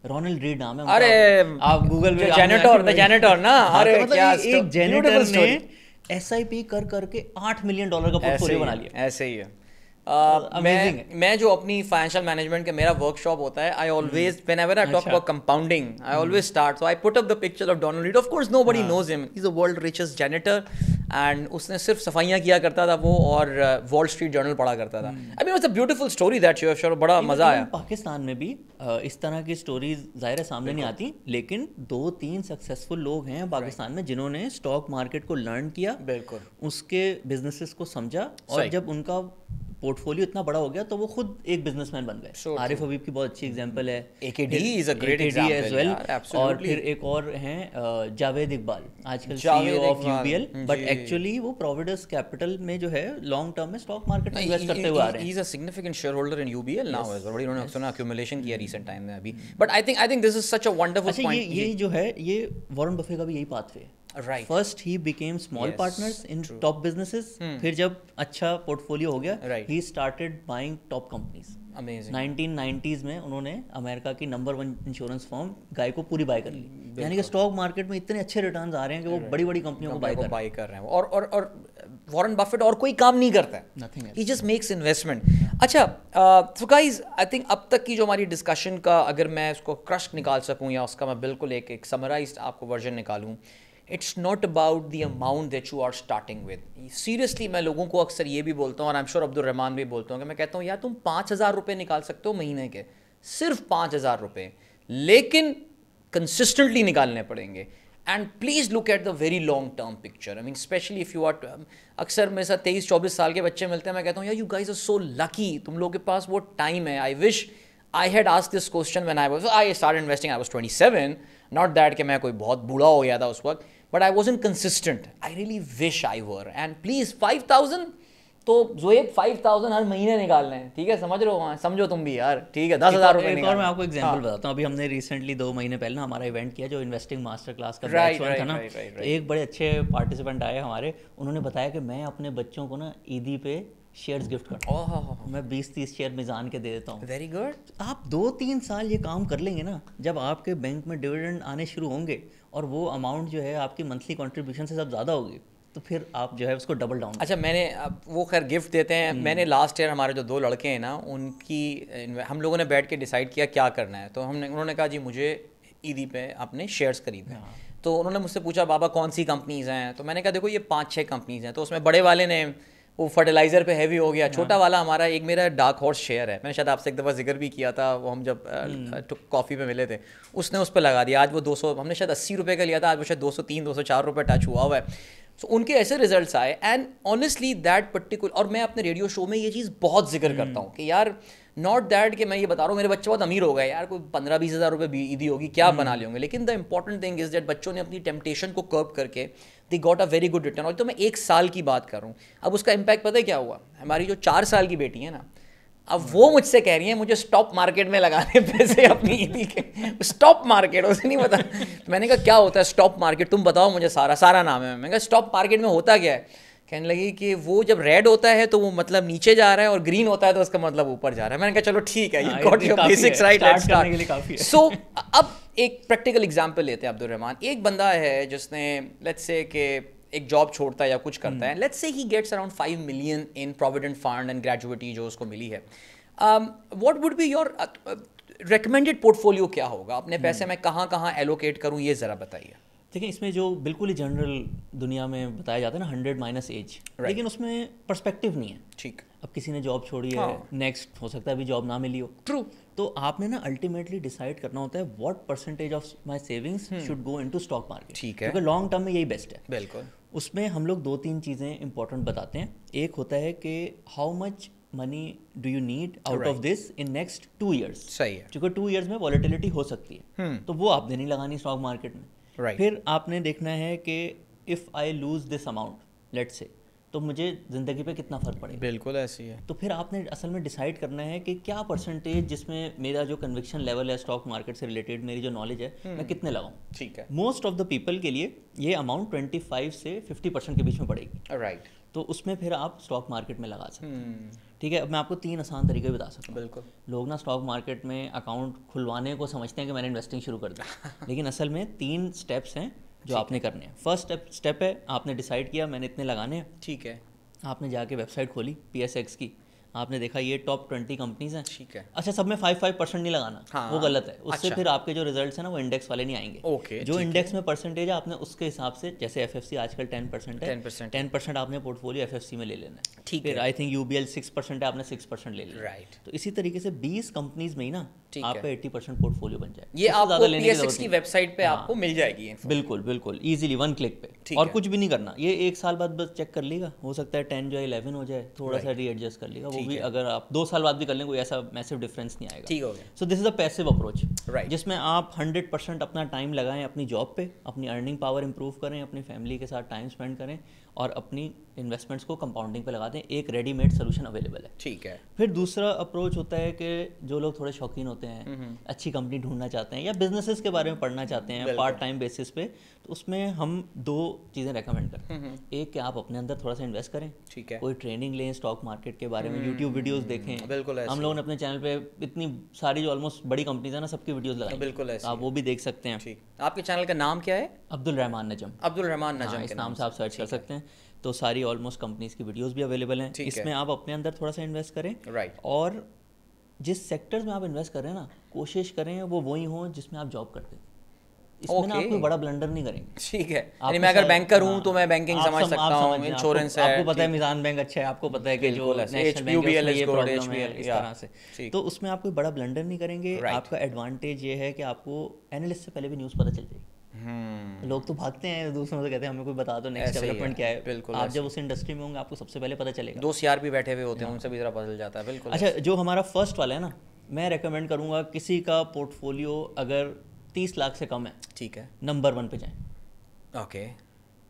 रोनाल्ड रीड नाम है उनका। अरे आप गूगल में जेनेटर ना, अरे क्या एक जेनेटर ने SIP कर करके $8 मिलियन का पोर्टफोलियो बना लिया। ऐसे ही है। मैं जो अपनी फाइनेंशियल मैनेजमेंट का मेरा वर्कशॉप होता है, I always whenever I talk about compounding I always start, so I put up the picture of Donald Read. Of course nobody knows him, he is the world richest janitor and उसने सिर्फ सफाइयाँ किया करता था वो, और wall street journal पढ़ा करता था। I mean it's a beautiful story that you have shared, बड़ा मजा आया। पाकिस्तान में भी इस तरह की स्टोरीज जाहिर है सामने नहीं आती, लेकिन 2-3 सक्सेसफुल लोग हैं पाकिस्तान में जिन्होंने स्टॉक मार्केट को लर्न किया, बिल्कुल उसके बिजनेसेस को समझा, और जब उनका पोर्टफोलियो इतना बड़ा हो गया तो वो खुद एक बिजनेसमैन बन गए। आरिफ हबीब की बहुत अच्छी एग्जांपल है, AKD is a great example as well, और फिर एक और हैं जावेद इकबाल, आजकल CEO of UBL, but actually वो प्रोविडेंस कैपिटल में जो है लॉन्ग टर्म में स्टॉक मार्केट में इन्वेस्ट करते हुए आ रहे हैं। He is a significant share holder in UBL now as well, बड़ी उन्होंने सुना एक्यूमुलेशन किया रीसेंट टाइम में अभी, but I think this is such a wonderful point. ये जो है ये वॉरेन बफे का भी यही पाथवे है। Right. First he became small partners in top businesses. फिर जब अच्छा पोर्टफोलियो हो गया, he started buying top companies. Amazing. 1990s में उन्होंने अमेरिका की नंबर 1 इंश्योरेंस फर्म गाय को पूरी बाय कर ली। यानी कि स्टॉक मार्केट में इतने अच्छे रिटर्न्स आ रहे हैं कि वो बड़ी बड़ी कंपनियों को बाय कर रहे हैं। और वॉरेन बफेट और कोई काम नहीं करता है, Nothing else. he just makes investment. अच्छा, so guys, I think अब तक की जो हमारी डिस्कशन का अगर मैं उसको क्रश निकाल सकूं या उसका मैं बिल्कुल एक समराइज्ड आपको वर्जन निकालूं, it's not about the amount that you are starting with. Seriously मैं लोगों को अक्सर ये भी बोलता हूँ, और I am sure Abdul Rahman भी बोलता हूँ, कि मैं कहता हूँ यार तुम 5,000 रुपये निकाल सकते हो महीने के, सिर्फ 5,000 रुपये, लेकिन कंसिस्टेंटली निकालने पड़ेंगे। And please look at the very long term picture. I mean specially if you are, अक्सर मेरे साथ 23-24 साल के बच्चे मिलते हैं, मैं कहता हूँ यार you guys are so lucky, तुम लोगों के पास वो टाइम है। I wish I had asked this question when I started investing. I was 27. Not that कि मैं कोई बहुत बूढ़ा हो गया था उस वक्त, but I wasn't consistent. I really wish I were. And please 5,000 तो ज़ोएब 5,000 हर महीने निकालने हैं, ठीक है? समझ रहे हो? समझो तुम भी यार, ठीक है? 10,000 रुपये निकालने। और मैं आपको एग्जांपल बताता हूँ, अभी हमने रिसेंटली 2 महीने पहले ना हमारा इवेंट किया जो इन्वेस्टिंग मास्टर क्लास का बैच वन था ना, तो एक बड़े अच्छे पार्टिसिपेंट आए हमारे, उन्होंने बताया कि मैं अपने बच्चों को ना ईदी पे शेयर्स गिफ्ट करता हूँ, मैं 20-30 शेयर मिजान के दे देता हूँ। Very good. आप 2-3 साल ये काम कर लेंगे ना, जब आपके बैंक में डिविडेंड आने शुरू होंगे और वो अमाउंट जो है आपकी मंथली कंट्रीब्यूशन से सब ज़्यादा होगी, तो फिर आप जो है उसको डबल डाउन। अच्छा, मैंने वो खैर गिफ्ट देते हैं, मैंने लास्ट ईयर हमारे जो 2 लड़के हैं ना, उनकी हम लोगों ने बैठ के डिसाइड किया क्या करना है, तो उन्होंने कहा जी मुझे ईदी पे अपने शेयर्स खरीदने हैं। तो उन्होंने मुझसे पूछा बाबा कौन सी कंपनीज़ हैं, तो मैंने कहा देखो ये 5-6 कंपनीज़ हैं। तो उसमें बड़े वाले ने वो फर्टिलाइज़र पे हैवी हो गया, छोटा वाला हमारा एक मेरा डार्क हॉर्स शेयर है, मैंने शायद आपसे एक दफ़ा जिक्र भी किया था, वो हम जब कॉफ़ी पे मिले थे, उसने उस पर लगा दिया। आज वो 200, हमने शायद 80 रुपये का लिया था, आज वो शायद 203-204 रुपये टच हुआ हुआ है। सो उनके ऐसे रिजल्ट्स आए, एंड ऑनेस्टली दैट पर्टिकुलर, और मैं अपने रेडियो शो में ये चीज़ बहुत जिक्र करता हूँ कि यार नॉट दैट कि मैं ये बता रहा हूँ मेरे बच्चे बहुत अमीर हो गए यार, कोई 15-20 हज़ार रुपये भी ईदी होगी क्या बना लेंगे, लेकिन the important thing is that बच्चों ने अपनी टेम्पटेशन को कर्ब करके they got a very good return. और तो मैं 1 साल की बात कर रहा हूँ, अब उसका इम्पैक्ट पता है क्या हुआ, हमारी जो 4 साल की बेटी है ना, अब वो मुझसे कह रही है मुझे स्टॉक मार्केट में लगाने पैसे अपनी ईदी के। स्टॉक मार्केट उसे नहीं पता। तो मैंने कहा क्या होता है स्टॉक मार्केट, तुम बताओ मुझे, सारा नाम है। मैंने कहा स्टॉक मार्केट में होता क्या है, कहने लगी कि वो जब रेड होता है तो वो मतलब नीचे जा रहा है, और ग्रीन होता है तो उसका मतलब ऊपर जा रहा है। मैंने कहा चलो ठीक है, you got your basics right, let's start. So अब एक प्रैक्टिकल एग्जांपल लेते हैं अब्दुल रहमान। एक बंदा है जिसने लेट्स से कि एक जॉब छोड़ता है या कुछ करता है, let's say he gets around 5 million in provident fund and gratuity जो उसको मिली है। What would be your recommended portfolio, क्या होगा, अपने पैसे मैं कहाँ एलोकेट करूँ, ये ज़रा बताइए। देखिए इसमें जो बिल्कुल ही जनरल दुनिया में बताया जाता है ना 100 माइनस एज, लेकिन उसमें पर्सपेक्टिव नहीं है। ठीक, अब किसी ने जॉब छोड़ी है, नेक्स्ट हो सकता है अभी जॉब ना मिली हो, ट्रू, तो आपने ना अल्टीमेटली डिसाइड करना होता है what percentage of my savings should go into stock market. ठीक है, क्योंकि लॉन्ग टर्म में यही बेस्ट है। बिल्कुल। उसमें हम लोग 2-3 चीज़ें इंपॉर्टेंट बताते हैं। एक होता है कि how much money do you need out of this in next 2 years. सही है, क्योंकि 2 ईयर्स में वॉलेटिलिटी हो सकती है, तो वो आपने नहीं लगानी स्टॉक मार्केट में। फिर आपने देखना है कि if I lose this amount, let's say तो मुझे ज़िंदगी पे कितना फ़र्क पड़ेगा। बिल्कुल ऐसी है। तो फिर आपने असल में डिसाइड करना है कि क्या परसेंटेज जिसमें मेरा जो कन्विक्शन लेवल है स्टॉक मार्केट से रिलेटेड, मेरी जो नॉलेज है, मैं कितने लगाऊं। ठीक है। मोस्ट ऑफ द पीपल के लिए ये अमाउंट 25 से 50% के बीच में पड़ेगी। राइट। तो उसमें फिर आप स्टॉक मार्केट में लगा सकते हैं। ठीक है, अब मैं आपको 3 आसान तरीके बता सकता हूँ। बिल्कुल। लोग ना स्टॉक मार्केट में अकाउंट खुलवाने को समझते हैं कि मैंने इन्वेस्टिंग शुरू कर दी, लेकिन असल में 3 स्टेप्स हैं जो आपने करने हैं। फर्स्ट स्टेप है, आपने डिसाइड किया मैंने इतने लगाने हैं। ठीक है। आपने जाके वेबसाइट खोली PSX की, आपने देखा ये टॉप 20 कंपनीज हैं। ठीक है। अच्छा, सब में 5% नहीं लगाना। हाँ, वो गलत है। उससे अच्छा। फिर आपके जो रिजल्ट्स हैं ना वो इंडेक्स वाले नहीं आएंगे। ओके, जो इंडेक्स में परसेंटेज है आपने उसके हिसाब से, जैसे FFC आजकल 10% है, 10% आपने पोर्टफोलियो FFC में ले लेना है। ठीक फिर आई थिंक UBL 6% है, आपने 6% ले लेना। राइट। तो इसी तरीके से 20 कंपनीज में ही ना आपका 80% पोर्टफोलियो बन जाए। ये आपको PSX की वेबसाइट पे आपको मिल जाएगी। बिल्कुल बिल्कुल इजीली 1 क्लिक पे, और कुछ भी नहीं करना। ये 1 साल बाद बस चेक कर लेगा, हो सकता है 10 जो है 11 हो जाए, थोड़ा सा रीएडजस्ट कर लेगा। वो भी अगर आप 2 साल बाद भी कर लें कोई ऐसा मैसिव डिफरेंस नहीं आएगा। ठीक हो गया। So this is a passive approach, right, जिसमें आप 100% अपना टाइम लगाएं अपनी जॉब पे, अपनी अर्निंग पावर इंप्रूव करें, अपनी फैमिली के साथ टाइम स्पेंड करें और अपनी इन्वेस्टमेंट्स को कंपाउंडिंग पे लगा दें। एक रेडीमेड सोल्यूशन अवेलेबल है। ठीक है। फिर दूसरा अप्रोच होता है कि जो लोग थोड़े शौकीन होते हैं, अच्छी कंपनी ढूंढना चाहते हैं या बिजनेसेस के बारे में पढ़ना चाहते हैं पार्ट टाइम बेसिस पे, तो उसमें हम 2 चीज़ें रेकमेंड करते हैं। एक कि आप अपने अंदर थोड़ा सा इन्वेस्ट करें, ठीक है, कोई ट्रेनिंग लें स्टॉक मार्केट के बारे में, यूट्यूब वीडियोस देखें। बिल्कुल। हम लोगों ने अपने चैनल पे इतनी सारी जो ऑलमोस्ट बड़ी कंपनीज है ना, सबकी वीडियोस लगाई। बिल्कुल ऐसे आप वो भी देख सकते हैं। ठीक। आपके चैनल का नाम क्या है? अब्दुल रहमान नजम। अब्दुल रहमान नजम इस नाम से आप सर्च कर सकते हैं। तो सारी ऑलमोस्ट कंपनीज की वीडियोस भी अवेलेबल हैं। इसमें आप अपने अंदर थोड़ा सा इन्वेस्ट करें। राइट। और जिस सेक्टर्स में आप इन्वेस्ट कर रहे हैं ना, कोशिश करें वो वही हो जिसमें आप जॉब करते थे। इसमें ना आप कोई बड़ा ब्लंडर नहीं करेंगे। ठीक है। यानी मैं अगर बैंकर हूं तो मैं बैंकिंग समझ सकता हूं, इंश्योरेंस है, आपको पता है मिजान बैंक अच्छा है, आपको पता है कि जो नेशनल बैंक है उसमें ये प्रॉब्लम है, इस तरह से। तो उसमें आप कोई बड़ा ब्लंडर नहीं करेंगे। आपका एडवांटेज ये है कि आपको एनालिस्ट से पहले भी न्यूज़ पता चल जाएगी। लोग तो भागते हैं दूसरों से, कहते हैं हमें कोई बता दो नेक्स्ट डेवलपमेंट क्या है। बिल्कुल। आप जब उस इंडस्ट्री में होंगे आपको सबसे पहले पता चलेगा। 2 CR भी बैठे हुए होते हैं, उनसे भी जरा पता चल जाता है। बिल्कुल। अच्छा, जो हमारा फर्स्ट वाला है ना, मैं रेकमेंड करूंगा किसी का पोर्टफोलियो अगर 30 लाख से कम है, ठीक है, नंबर 1 पे जाएं। ओके,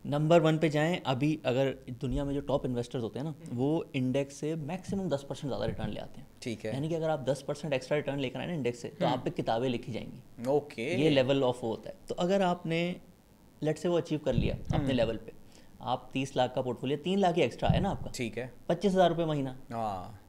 नंबर 1 पे जाएं। अभी अगर दुनिया में जो टॉप इन्वेस्टर्स होते हैं ना, वो इंडेक्स से मैक्सिमम 10% ज़्यादा रिटर्न ले आते हैं। ठीक है। यानी कि अगर आप 10% एक्स्ट्रा रिटर्न लेकर आए ना इंडेक्स से, तो आप पे किताबें लिखी जाएंगी। ओके। ये लेवल ऑफ वो होता है। तो अगर आपने लेट से वो अचीव कर लिया अपने लेवल पे, आप 30 लाख का पोर्टफोलियो, 3 लाख ही एक्स्ट्रा है ना आपका, ठीक है, 25,000 रुपये महीना।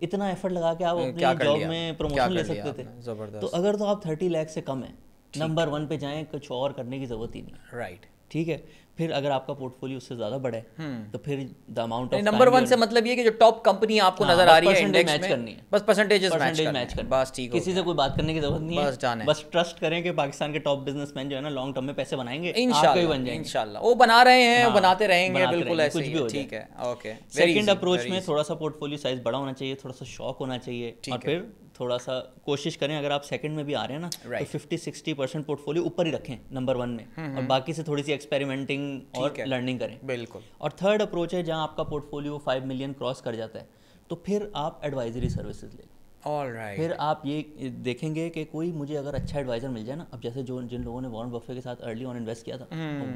इतना एफर्ट लगा के आप अपनी जॉब में प्रमोशन ले सकते थे। जबरदस्त। तो अगर तो आप 30 लाख से कम है, नंबर 1 पे जाएं, कुछ और करने की जरूरत ही नहीं। राइट। ठीक है। फिर अगर आपका पोर्टफोलियो उससे ज़्यादा बड़ा है, तो फिर द अमाउंट ऑफ नंबर 1 से मतलब ये कि जो टॉप कंपनी आपको नजर आ रही है इंडेक्स में, करनी है, बस परसेंटेज मैच करनी है। बस ठीक है, किसी से कोई बात करने की जरूरत नहीं बस जाने। है। बस ट्रस्ट करें कि पाकिस्तान के टॉप बिजनेसमैन जो है ना, लॉन्ग टर्म में पैसे बनाएंगे, इंशाल्लाह बन जाएंगे। इंशाल्लाह वो बना रहे हैं, वो बनाते रहेंगे। बिल्कुल ऐसे कुछ भी हो। ठीक है, ओके। सेकंड अप्रोच में थोड़ा सा पोर्टफोलियो साइज बड़ा होना चाहिए, थोड़ा सा शौक होना चाहिए, और फिर थोड़ा सा कोशिश करें, अगर आप सेकंड में भी आ रहे हैं ना, तो 50-60% पोर्टफोलियो ऊपर ही रखें नंबर 1 में, और बाकी से थोड़ी सी एक्सपेरिमेंटिंग और लर्निंग करें। बिल्कुल। और थर्ड अप्रोच है, जहां आपका पोर्टफोलियो 5 मिलियन क्रॉस कर जाता है, तो फिर आप एडवाइजरी सर्विसेज लें। ऑलराइट। फिर आप ये देखेंगे कि कोई मुझे अगर अच्छा एडवाइजर मिल जाए ना, अब जैसे जिन लोगों ने वॉरेन बफे के साथ अर्ली ऑन इन्वेस्ट किया था,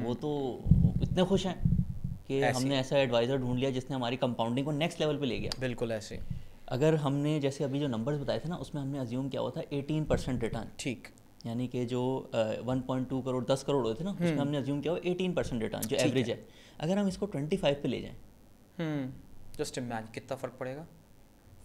वो तो इतने खुश हैं कि हमने ऐसा एडवाइजर ढूंढ लिया जिसने हमारी कंपाउंडिंग को नेक्स्ट लेवल पे ले गया। बिल्कुल ऐसे। अगर हमने जैसे अभी जो नंबर्स बताए थे ना, उसमें हमने अज्यूम किया हुआ था 18% रिटर्न। ठीक। यानी कि जो 1.2 करोड़ 10 करोड़ होते थे ना, उसमें हमने अज्यूम किया हुआ 18% रिटर्न, जो एवरेज है। अगर हम इसको 25 पे ले जाएं, जस्ट इमेजिन कितना फर्क पड़ेगा,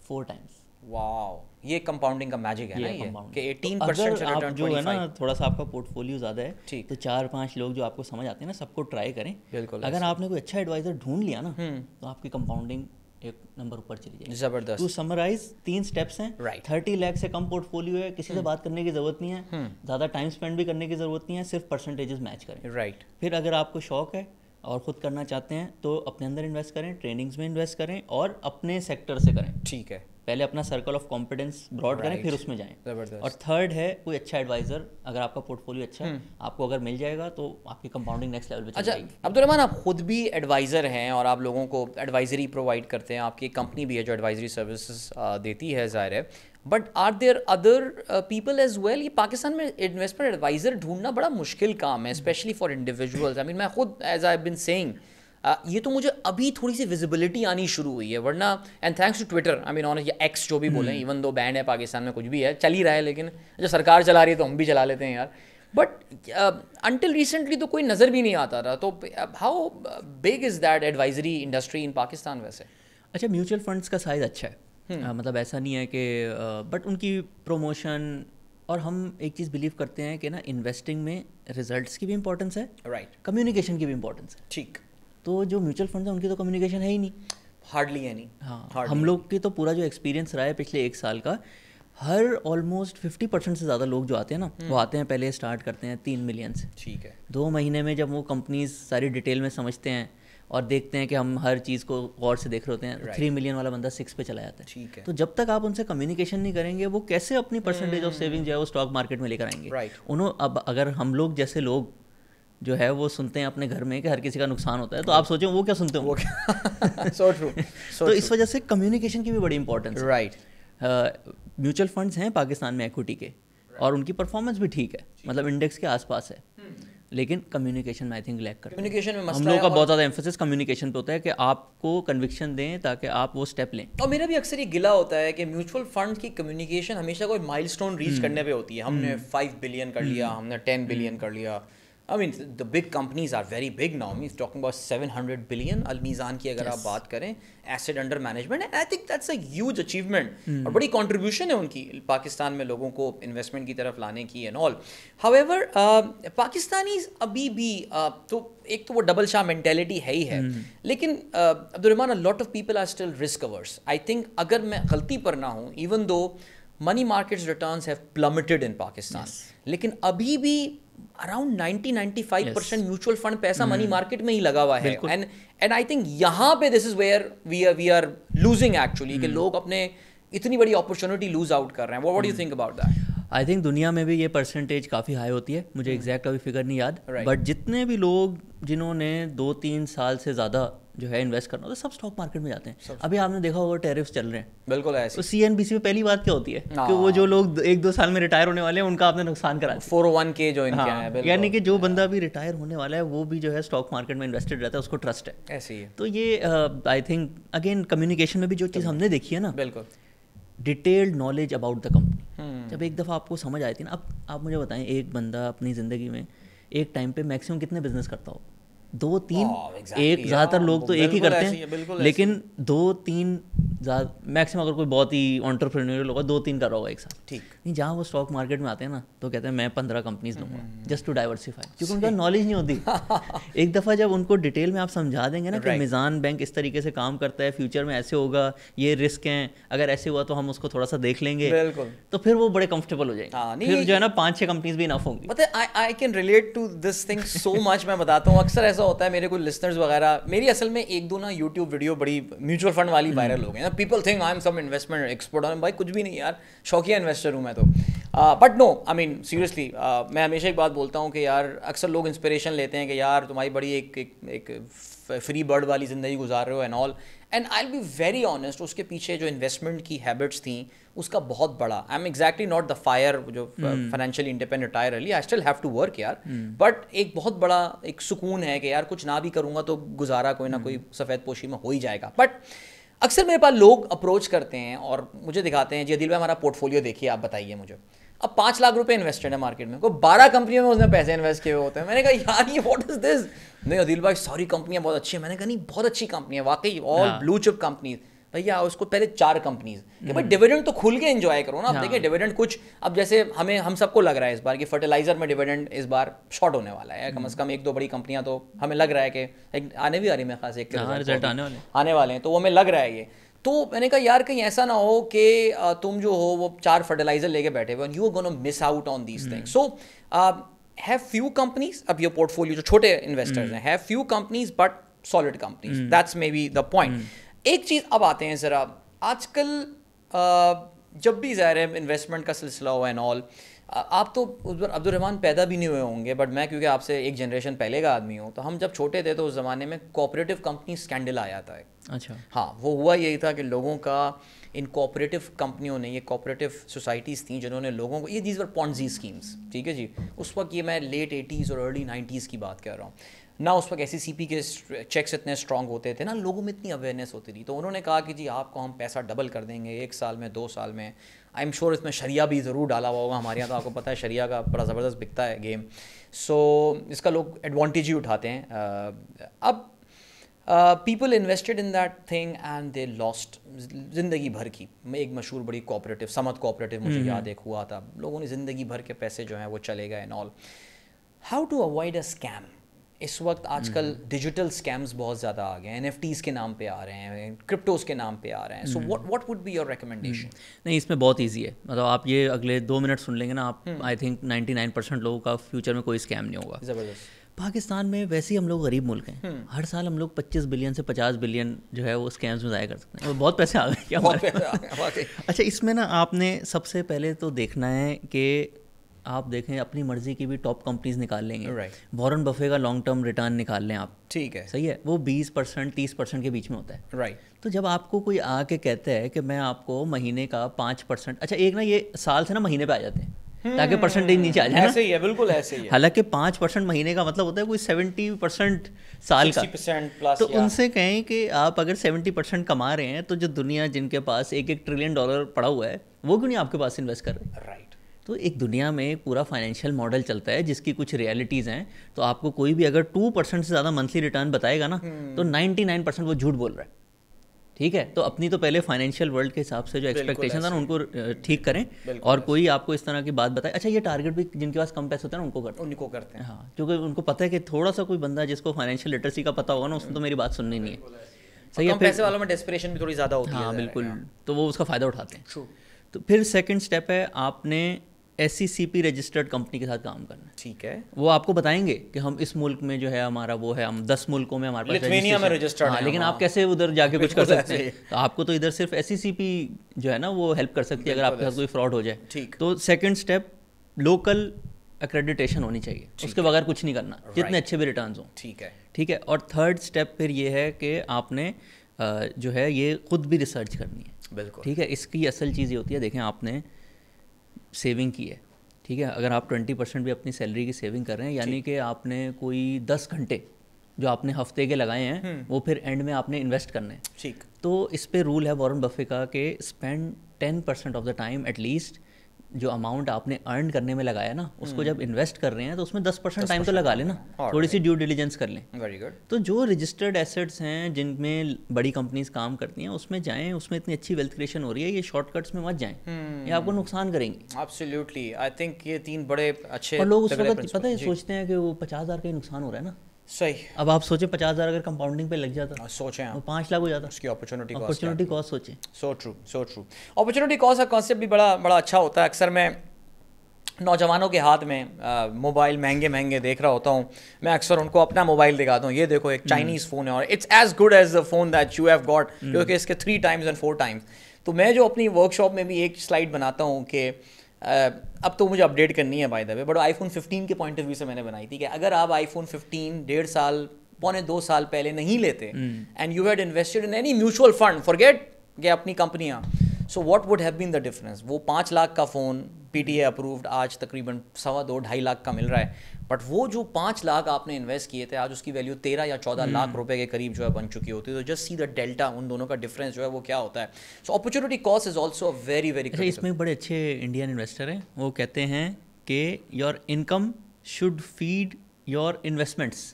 4 टाइम्स। वाओ, ये कंपाउंडिंग का मैजिक है ना, ये कि 18% से रिटर्न जो है ना, थोड़ा सा आपका पोर्टफोलियो ज़्यादा है, तो 4-5 लोग जो आपको समझ आते हैं ना, सबको ट्राई करें। बिल्कुल। अगर आपने कोई अच्छा एडवाइजर ढूंढ लिया ना, तो आपकी कंपाउंडिंग एक नंबर ऊपर चली जाएगी। जबरदस्त। टू समराइज 3 स्टेप्स हैं। 30 लाख से कम पोर्टफोलियो है, किसी से बात करने की जरूरत नहीं है, ज़्यादा टाइम स्पेंड भी करने की जरूरत नहीं है, सिर्फ परसेंटेजेस मैच करें। राइट। फिर अगर आपको शौक है और ख़ुद करना चाहते हैं, तो अपने अंदर इन्वेस्ट करें, ट्रेनिंग्स में इन्वेस्ट करें, और अपने सेक्टर से करें। ठीक है। पहले अपना सर्कल ऑफ कॉम्पिटेंस ब्रॉड करें, फिर उसमें जाएं। जबरदस्त। और थर्ड है, कोई अच्छा एडवाइजर, अगर आपका पोर्टफोलियो अच्छा है, आपको अगर मिल जाएगा, तो आपकी कंपाउंडिंग नेक्स्ट लेवल पे चली जाएगी। अब्दुल रहमान, आप खुद भी एडवाइज़र हैं और आप लोगों को एडवाइजरी प्रोवाइड करते हैं, आपकी कंपनी भी है जो एडवाइजरी सर्विसेज देती है, ज़ाहिर है। But are there other people as well? ये पाकिस्तान में इन्वेस्टमेंट एडवाइज़र ढूंढना बड़ा मुश्किल काम है, specially for individuals. I mean, मैं खुद, एज आई बिन सेइंग, ये तो मुझे अभी थोड़ी सी विजिबिलिटी आनी शुरू हुई है, वरना and thanks to Twitter, I mean honest, या एक्स जो भी बोलें, इवन दो बैंड है पाकिस्तान में, कुछ भी है, चल ही रहा है, लेकिन जो सरकार चला रही है तो हम भी चला लेते हैं यार, बट अनटिल रिसेंटली तो कोई नज़र भी नहीं आता रहा. तो how big is that advisory industry in Pakistan वैसे? अच्छा, म्यूचुअल फंड्स का साइज़ अच्छा है, मतलब ऐसा नहीं है कि बट उनकी प्रमोशन, और हम एक चीज़ बिलीव करते हैं कि ना इन्वेस्टिंग में रिजल्ट्स की भी इंपॉर्टेंस है, राइट, कम्युनिकेशन की भी इंपॉर्टेंस है. ठीक. तो जो म्यूचुअल फंड्स हैं उनकी तो कम्युनिकेशन है ही नहीं, हार्डली एनी. हाँ, हम लोग की तो पूरा जो एक्सपीरियंस रहा है पिछले 1 साल का, हर ऑलमोस्ट 50% से ज़्यादा लोग जो आते हैं ना, वो आते हैं पहले स्टार्ट करते हैं 3 मिलियन से. ठीक है. 2 महीने में जब वो कंपनीज सारी डिटेल में समझते हैं और देखते हैं कि हम हर चीज़ को गौर से देख रहे होते हैं, 3 मिलियन वाला बंदा 6 पे चला जाता है. ठीक है. तो जब तक आप उनसे कम्युनिकेशन नहीं करेंगे, वो कैसे अपनी परसेंटेज ऑफ सेविंग जो है वो स्टॉक मार्केट में लेकर आएंगे? राइट. अब अगर हम लोग जैसे लोग जो है वो सुनते हैं अपने घर में कि हर किसी का नुकसान होता है, तो आप सोचें वो क्या सुनते हो. So true. तो इस वजह से कम्युनिकेशन की भी बड़ी इंपॉर्टेंस है. राइट. म्यूचुअल फंड्स हैं पाकिस्तान में इक्विटी के, और उनकी परफॉर्मेंस भी ठीक है, मतलब इंडेक्स के आसपास है, लेकिन कम्युनिकेशन में आई थिंक लैक करते हैं. कम्युनिकेशन में हम मसला लोग है, का और बहुत ज़्यादा एम्फोसिस कम्युनिकेशन पे होता है कि आपको कन्विक्शन दें ताकि आप वो स्टेप लें. और मेरा भी अक्सर ये गिला होता है कि म्यूचुअल फंड की कम्युनिकेशन हमेशा कोई माइलस्टोन रीच करने पे होती है. हमने 5 बिलियन कर लिया, हमने 10 बिलियन कर लिया. I mean, the big companies are very big now. I mean, talking about 700 billion. Al-Mizan की अगर आप बात करें, asset under management, and I think that's a huge achievement. और बड़ी contribution है उनकी पाकिस्तान में लोगों को investment की तरफ लाने की and all. However, पाकिस्तानीज अभी भी तो एक तो वो डबल शाह मेंटेलिटी है ही है, लेकिन Abdurrahman, a lot of people are still risk averse. I think अगर मैं गलती पर ना हूँ, even though money markets returns have plummeted in Pakistan, लेकिन अभी भी अराउंड 90-95% म्यूचुअल फंड पैसा मनी मार्केट में ही लगा हुआ है. एंड आई थिंक यहाँ पे this is where we are losing actually, कि लोग अपने इतनी बड़ी अपॉर्चुनिटी लूज आउट कर रहे हैं. What do you think about that? I think दुनिया में भी ये परसेंटेज काफ़ी हाई होती है, मुझे एग्जैक्ट अभी फिगर नहीं याद, बट जितने भी लोग जिन्होंने 2-3 साल से ज़्यादा जो है इन्वेस्ट करना होता है, सब स्टॉक मार्केट में जाते हैं. अभी आपने देखा होगा टेरिफ्स चल रहे हैं, बिल्कुल ऐसे. तो CNBC में पहली बात क्या होती है कि वो जो लोग 1-2 साल में रिटायर होने वाले हैं उनका आपने नुकसान करा दिया. 401k जो इनके हैं, यानी कि जो बंदा भी रिटायर होने वाला है वो भी जो है स्टॉक मार्केट में इन्वेस्टेड रहता है, उसको ट्रस्ट है. ऐसे ही है. तो ये आई थिंक अगेन कम्युनिकेशन में भी जो चीज़ हमने देखी है ना, बिल्कुल detailed knowledge about the company, जब एक दफ़ा आपको समझ आई थी ना. अब आप मुझे बताएं, एक बंदा अपनी ज़िंदगी में एक टाइम पे मैक्सिमम कितने बिजनेस करता हो? 2-3. एक ज़्यादातर लोग तो एक ही करते हैं, लेकिन 2-3 मैक्सिमम अगर कोई बहुत ही एंटरप्रेन्योरियल होगा 2-3 कर रहा होगा एक साथ. ठीक. नहीं, जहाँ वो स्टॉक मार्केट में आते हैं ना, तो कहते हैं मैं 15 कंपनीज दूंगा जस्ट टू डाइवर्सिफाई, क्योंकि उनका नॉलेज नहीं होती. एक दफ़ा जब उनको डिटेल में आप समझा देंगे ना कि मिज़ान बैंक इस तरीके से काम करता है, फ्यूचर में ऐसे होगा, ये रिस्क हैं, अगर ऐसे हुआ तो हम उसको थोड़ा सा देख लेंगे, तो फिर वो बड़े कंफर्टेबल हो जाएंगे. फिर जो है ना 5-6 कंपनीज भी इनफ होंगी. मतलब I can relate to this thing so much. मैं बताता हूँ, अक्सर ऐसा होता है, मेरे कोई लिसनर्स वगैरह, मेरी असल में 1-2 ना यूट्यूब वीडियो बड़ी म्यूचुअल फंड वाली वायरल हो गई. People think I am some investment expert. भाई कुछ भी नहीं यार, शौकिया इन्वेस्टर हूँ मैं तो. But no, I mean seriously, मैं हमेशा एक बात बोलता हूँ कि यार अक्सर लोग इंस्पिरेशन लेते हैं कि यार तुम्हारी बड़ी एक फ्री बर्ड वाली ज़िंदगी गुजार रहे हो and all. And I will be very honest, उसके पीछे जो इन्वेस्टमेंट की हैबिट्स थी उसका बहुत बड़ा, I am exactly not the fire जो financially independent retire early, I still have to work यार, बट एक बहुत बड़ा एक सुकून है कि यार कुछ ना भी करूँगा तो गुजारा कोई ना कोई सफ़ेद पोशी में हो ही जाएगा. बट अक्सर मेरे पास लोग अप्रोच करते हैं और मुझे दिखाते हैं, जी अदिल भाई हमारा पोर्टफोलियो देखिए, आप बताइए मुझे. अब 5 लाख रुपए इन्वेस्टेड है मार्केट में, कोई 12 कंपनियों में उसने पैसे इन्वेस्ट किए होते हैं. मैंने कहा यार ये व्हाट इज दिस? नहीं अदिल भाई सारी कंपनियां बहुत अच्छी हैं. मैंने कहा नहीं, बहुत अच्छी कंपनी है वाकई, ऑल ब्लू चिप कंपनीज. भैया उसको पहले 4 कंपनीज कि भाई डिविडेंड तो खुल के एंजॉय करो ना. अब देखिए डिविडेंड कुछ, अब जैसे हम सबको लग रहा है इस बार कि फर्टिलाइजर में डिविडेंड इस बार शॉर्ट होने वाला है. कम से कम 1-2 बड़ी कंपनियां तो हमें लग रहा है कि आने भी आ रही है, खास एक रिजल्ट आने वाले हैं, तो वो हमें लग रहा है ये. तो मैंने कहा यार कहीं ऐसा ना हो कि तुम जो हो वो 4 फर्टिलाइजर लेके बैठे हुए, you are gonna miss out on these things. So have few companies, अब ये पोर्टफोलियो जो छोटे इन्वेस्टर्स हैं, have few companies but solid companies, that's may be the point. एक चीज़ अब आते हैं ज़रा, आजकल जब भी ज़ाहिर है इन्वेस्टमेंट का सिलसिला हुआ एंड ऑल, आप तो अब्दुर्रहमान पैदा भी नहीं हुए होंगे, बट मैं क्योंकि आपसे एक जनरेशन पहले का आदमी हूँ, तो हम जब छोटे थे तो उस ज़माने में कोऑपरेटिव कंपनी स्कैंडल आया था. अच्छा। हाँ, वो हुआ यही था कि लोगों का इन कोऑपरेटिव कंपनियों ने, ये कोऑपरेटिव सोसाइटीज़ थी जिन्होंने लोगों को, ये दीज वर पॉन्जी स्कीम्स, ठीक है जी, उस वक्त, ये मैं लेट 80s और अर्ली 90s की बात कर रहा हूँ ना, उस वक्त SECP के चेक्स इतने स्ट्रांग होते थे ना, लोगों में इतनी अवेयरनेस होती थी, तो उन्होंने कहा कि जी आपको हम पैसा डबल कर देंगे 1 साल में, 2 साल में। आई एम श्योर इसमें शरिया भी ज़रूर डाला हुआ होगा, हमारे यहाँ तो आपको पता है शरिया का बड़ा ज़बरदस्त बिकता है गेम, सो इसका लोग एडवांटेज ही उठाते हैं। अब people invested in that thing and they lost ज़िंदगी भर की। एक मशहूर बड़ी कोऑपरेटिव, समत कोऑपरेटिव, मुझे याद एक हुआ था, लोगों ने ज़िंदगी भर के पैसे जो हैं वो चले गए and all. How to avoid a scam? इस वक्त आजकल डिजिटल स्कैम्स बहुत ज़्यादा आ गए हैं, NFTs के नाम पे आ रहे हैं, क्रिप्टोज के नाम पे आ रहे हैं, सो what would be your recommendation? नहीं, इसमें बहुत ईजी है, मतलब आप ये अगले 2 मिनट सुन लेंगे ना आप, आई थिंक 99% लोगों का फ्यूचर में कोई स्कैम नहीं होगा। ज़बरदस्त। पाकिस्तान में वैसे ही हम लोग गरीब मुल्क हैं, हर साल हम लोग 25 बिलियन से 50 बिलियन जो है वो स्कैम्स में ज़ाया कर सकते हैं, और बहुत पैसे आ गए क्या हमारे पास। अच्छा, इसमें ना आपने सबसे पहले तो देखना है कि आप देखें अपनी मर्जी की भी टॉप कंपनीज निकाल लेंगे, वॉरेन बफे का लॉन्ग टर्म रिटर्न निकाल लें आप, ठीक है, सही है, वो 20% 30% के बीच में होता है, राइट। तो जब आपको कोई आके कहता है कि मैं आपको महीने का 5%, अच्छा एक ना ये साल से ना महीने पे आ जाते हैं ताकि परसेंटेज नीचे आ जाए, ऐसे ही है, बिल्कुल ऐसे ही है। हालांकि 5% महीने का मतलब होता है कोई 70% साल का, 60% प्लस। तो उनसे कहें कि आप अगर 70% कमा रहे हैं तो जो दुनिया जिनके पास $1 ट्रिलियन पड़ा हुआ है वो क्यों नहीं आपके पास इन्वेस्ट कर रहे? राइट। तो एक दुनिया में एक पूरा फाइनेंशियल मॉडल चलता है जिसकी कुछ रियलिटीज़ हैं, तो आपको कोई भी अगर 2% से ज़्यादा मंथली रिटर्न बताएगा ना तो 99% वो झूठ बोल रहा है, ठीक है। तो अपनी तो पहले फाइनेंशियल वर्ल्ड के हिसाब से जो एक्सपेक्टेशन है ना उनको ठीक करें, और कोई आपको इस तरह की बात बताए, अच्छा ये टारगेट भी जिनके पास कम पैसे होते हैं ना उनको करते हैं, हाँ, क्योंकि उनको पता है कि थोड़ा सा कोई बंदा जिसको फाइनेंशियल लिटरेसी का पता होगा ना उसने तो मेरी बात सुननी नहीं है, सही है। पैसे वालों में डेस्परेशन भी थोड़ी ज़्यादा होती है। हाँ बिल्कुल, तो वो उसका फ़ायदा उठाते हैं। तो फिर सेकेंड स्टेप है, आपने SECP रजिस्टर्ड कंपनी के साथ काम करना है, ठीक है। वो आपको बताएंगे कि हम इस मुल्क में जो है हमारा वो है, हम 10 मुल्कों में हमारे पास लिथुआनिया में रजिस्टर्ड है, लेकिन आप कैसे उधर जाके कुछ कर सकते हैं? तो आपको तो इधर सिर्फ SECP जो है ना वो हेल्प कर सकती है अगर आपके साथ कोई फ्रॉड हो जाए, ठीक। तो सेकंड स्टेप, लोकल एक्रेडिटेशन होनी चाहिए, उसके बगैर कुछ नहीं करना, जितने अच्छे भी रिटर्न्स हों, ठीक है, ठीक है। और थर्ड स्टेप फिर ये है कि आपने जो है ये खुद भी रिसर्च करनी है, बिल्कुल, ठीक है। इसकी असल चीज़ ये होती है, देखें आपने सेविंग की है, ठीक है, अगर आप 20% भी अपनी सैलरी की सेविंग कर रहे हैं, यानी कि आपने कोई 10 घंटे जो आपने हफ्ते के लगाए हैं वो फिर एंड में आपने इन्वेस्ट करने हैं, ठीक। तो इस पे रूल है वॉरेन बफे का कि spend 10% of the time at least, जो अमाउंट आपने अर्न करने में लगाया ना उसको जब इन्वेस्ट कर रहे हैं तो उसमें 10% टाइम तो लगा लेना, थोड़ी सी ड्यू डिलिजेंस कर लें, वेरी गुड। तो जो रजिस्टर्ड एसेट्स हैं जिनमें बड़ी कंपनीज काम करती हैं उसमें जाएं, उसमें इतनी अच्छी वेल्थ क्रिएशन हो रही है, ये शॉर्टकट्स में मत जाएं, ये आपको नुकसान करेंगे। एब्सोल्युटली, आई थिंक ये 3 बड़े अच्छे। और लोग उस वक्त पता है सोचते हैं कि वो 50,000 का ही नुकसान हो रहा है ना, सही। अब आप सोचें 50,000 अगर कंपाउंडिंग पे लग जाता, सोचें आप 5 लाख हो जाता, उसकी अपॉर्चुनिटी कॉस्ट सोचें। So true, so true. Opportunity cost का कॉन्सेप्ट भी बड़ा बड़ा अच्छा होता है। अक्सर मैं नौजवानों के हाथ में मोबाइल महंगे महंगे देख रहा होता हूँ, मैं अक्सर उनको अपना मोबाइल दिखाता हूँ, ये देखो एक चाइनीज़ फ़ोन है और it's as good as the phone that you have got, क्योंकि इसके 3 टाइम्स एंड 4 टाइम्स। तो मैं जो अपनी वर्कशॉप में भी एक स्लाइड बनाता हूँ कि अब तो मुझे अपडेट करनी है bye the way, but iPhone 15 के पॉइंट ऑफ व्यू से मैंने बनाई थी कि अगर आप iPhone 15 1.5 साल पौने 2 साल पहले नहीं लेते and you had invested in any mutual fund, forget कि अपनी कंपनियाँ, so what would have been the difference? वो 5 लाख का फ़ोन PTA अप्रूव्ड आज तकरीबन 2.25-2.5 लाख का मिल रहा है, बट वो जो 5 लाख आपने इन्वेस्ट किए थे आज उसकी वैल्यू 13 या 14 लाख रुपए के करीब जो है बन चुकी होती है। तो जस्ट सी द डेल्टा, उन दोनों का डिफरेंस जो है वो क्या होता है। So opportunity cost is also very very. इसमें बड़े अच्छे इंडियन इन्वेस्टर हैं, वो कहते हैं कि your income should feed your investments,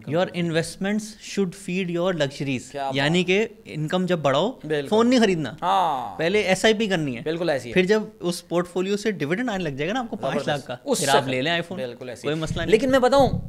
your investments should feed your luxuries, यानी कि इनकम जब बढ़ाओ फोन नहीं खरीदना, पहले SIP करनी है, बिल्कुल ऐसी है। फिर जब उस पोर्टफोलियो से डिविडेंड आने लग जाएगा ना आपको 5 लाख का, फिर आप ले लें आईफोन, बिल्कुल कोई मसला नहीं। लेकिन मैं बताऊं,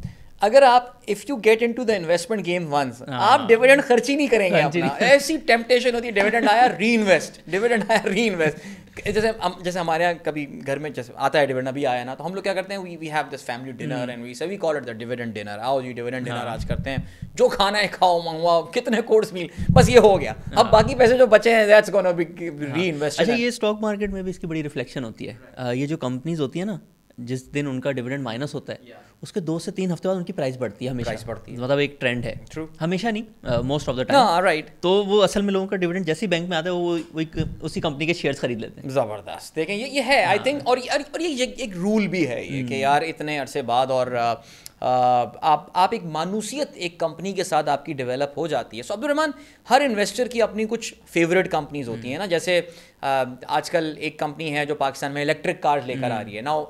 अगर आप if you get into the investment game once, आप डिविडेंड खर्च ही नहीं करेंगे अपना, ऐसी टेम्पटेशन होती है, डिविडेंड आया री इन्वेस्ट, डिविडेंड आया री इन्वेस्ट। जैसे हमारे यहाँ कभी घर में जैसे आता है डिविडेंड, अभी आया ना, तो हम लोग क्या करते हैं, we have this family dinner and we call it the dividend dinner. आओ जी डिविडेंड डिनर आज करते हैं, जो खाना है खाओ, मंगवाओ, कितने कोर्स मील, बस ये हो गया। अब बाकी पैसे जो बचे हैं दैट्स गोना बी री इन्वेस्टेड। अच्छा, ये स्टॉक मार्केट में भी इसकी बड़ी रिफ्लेक्शन होती है। ये जो कंपनीज होती है ना जिस दिन उनका डिविडेंड माइनस होता है उसके 2 से 3 हफ्ते बाद उनकी प्राइस बढ़ती है हमेशा। प्राइस बढ़ती है, मतलब एक ट्रेंड है। True. हमेशा नहीं, most of the time. Right. तो वो असल में लोगों का डिविडेंड जैसे ही बैंक में आता है वो उसी कंपनी के शेयर्स खरीद लेते हैं। ज़बरदस्त। देखें ये है आई थिंक, और ये एक रूल भी है ये कि यार इतने अरसे बाद और आप एक मानूसियत एक कंपनी के साथ आपकी डेवलप हो जाती है। सो अब्दुर्रहमान, हर इन्वेस्टर की अपनी कुछ फेवरेट कंपनीज होती हैं ना, जैसे आजकल एक कंपनी है जो पाकिस्तान में इलेक्ट्रिक कार्स लेकर आ रही है। नाउ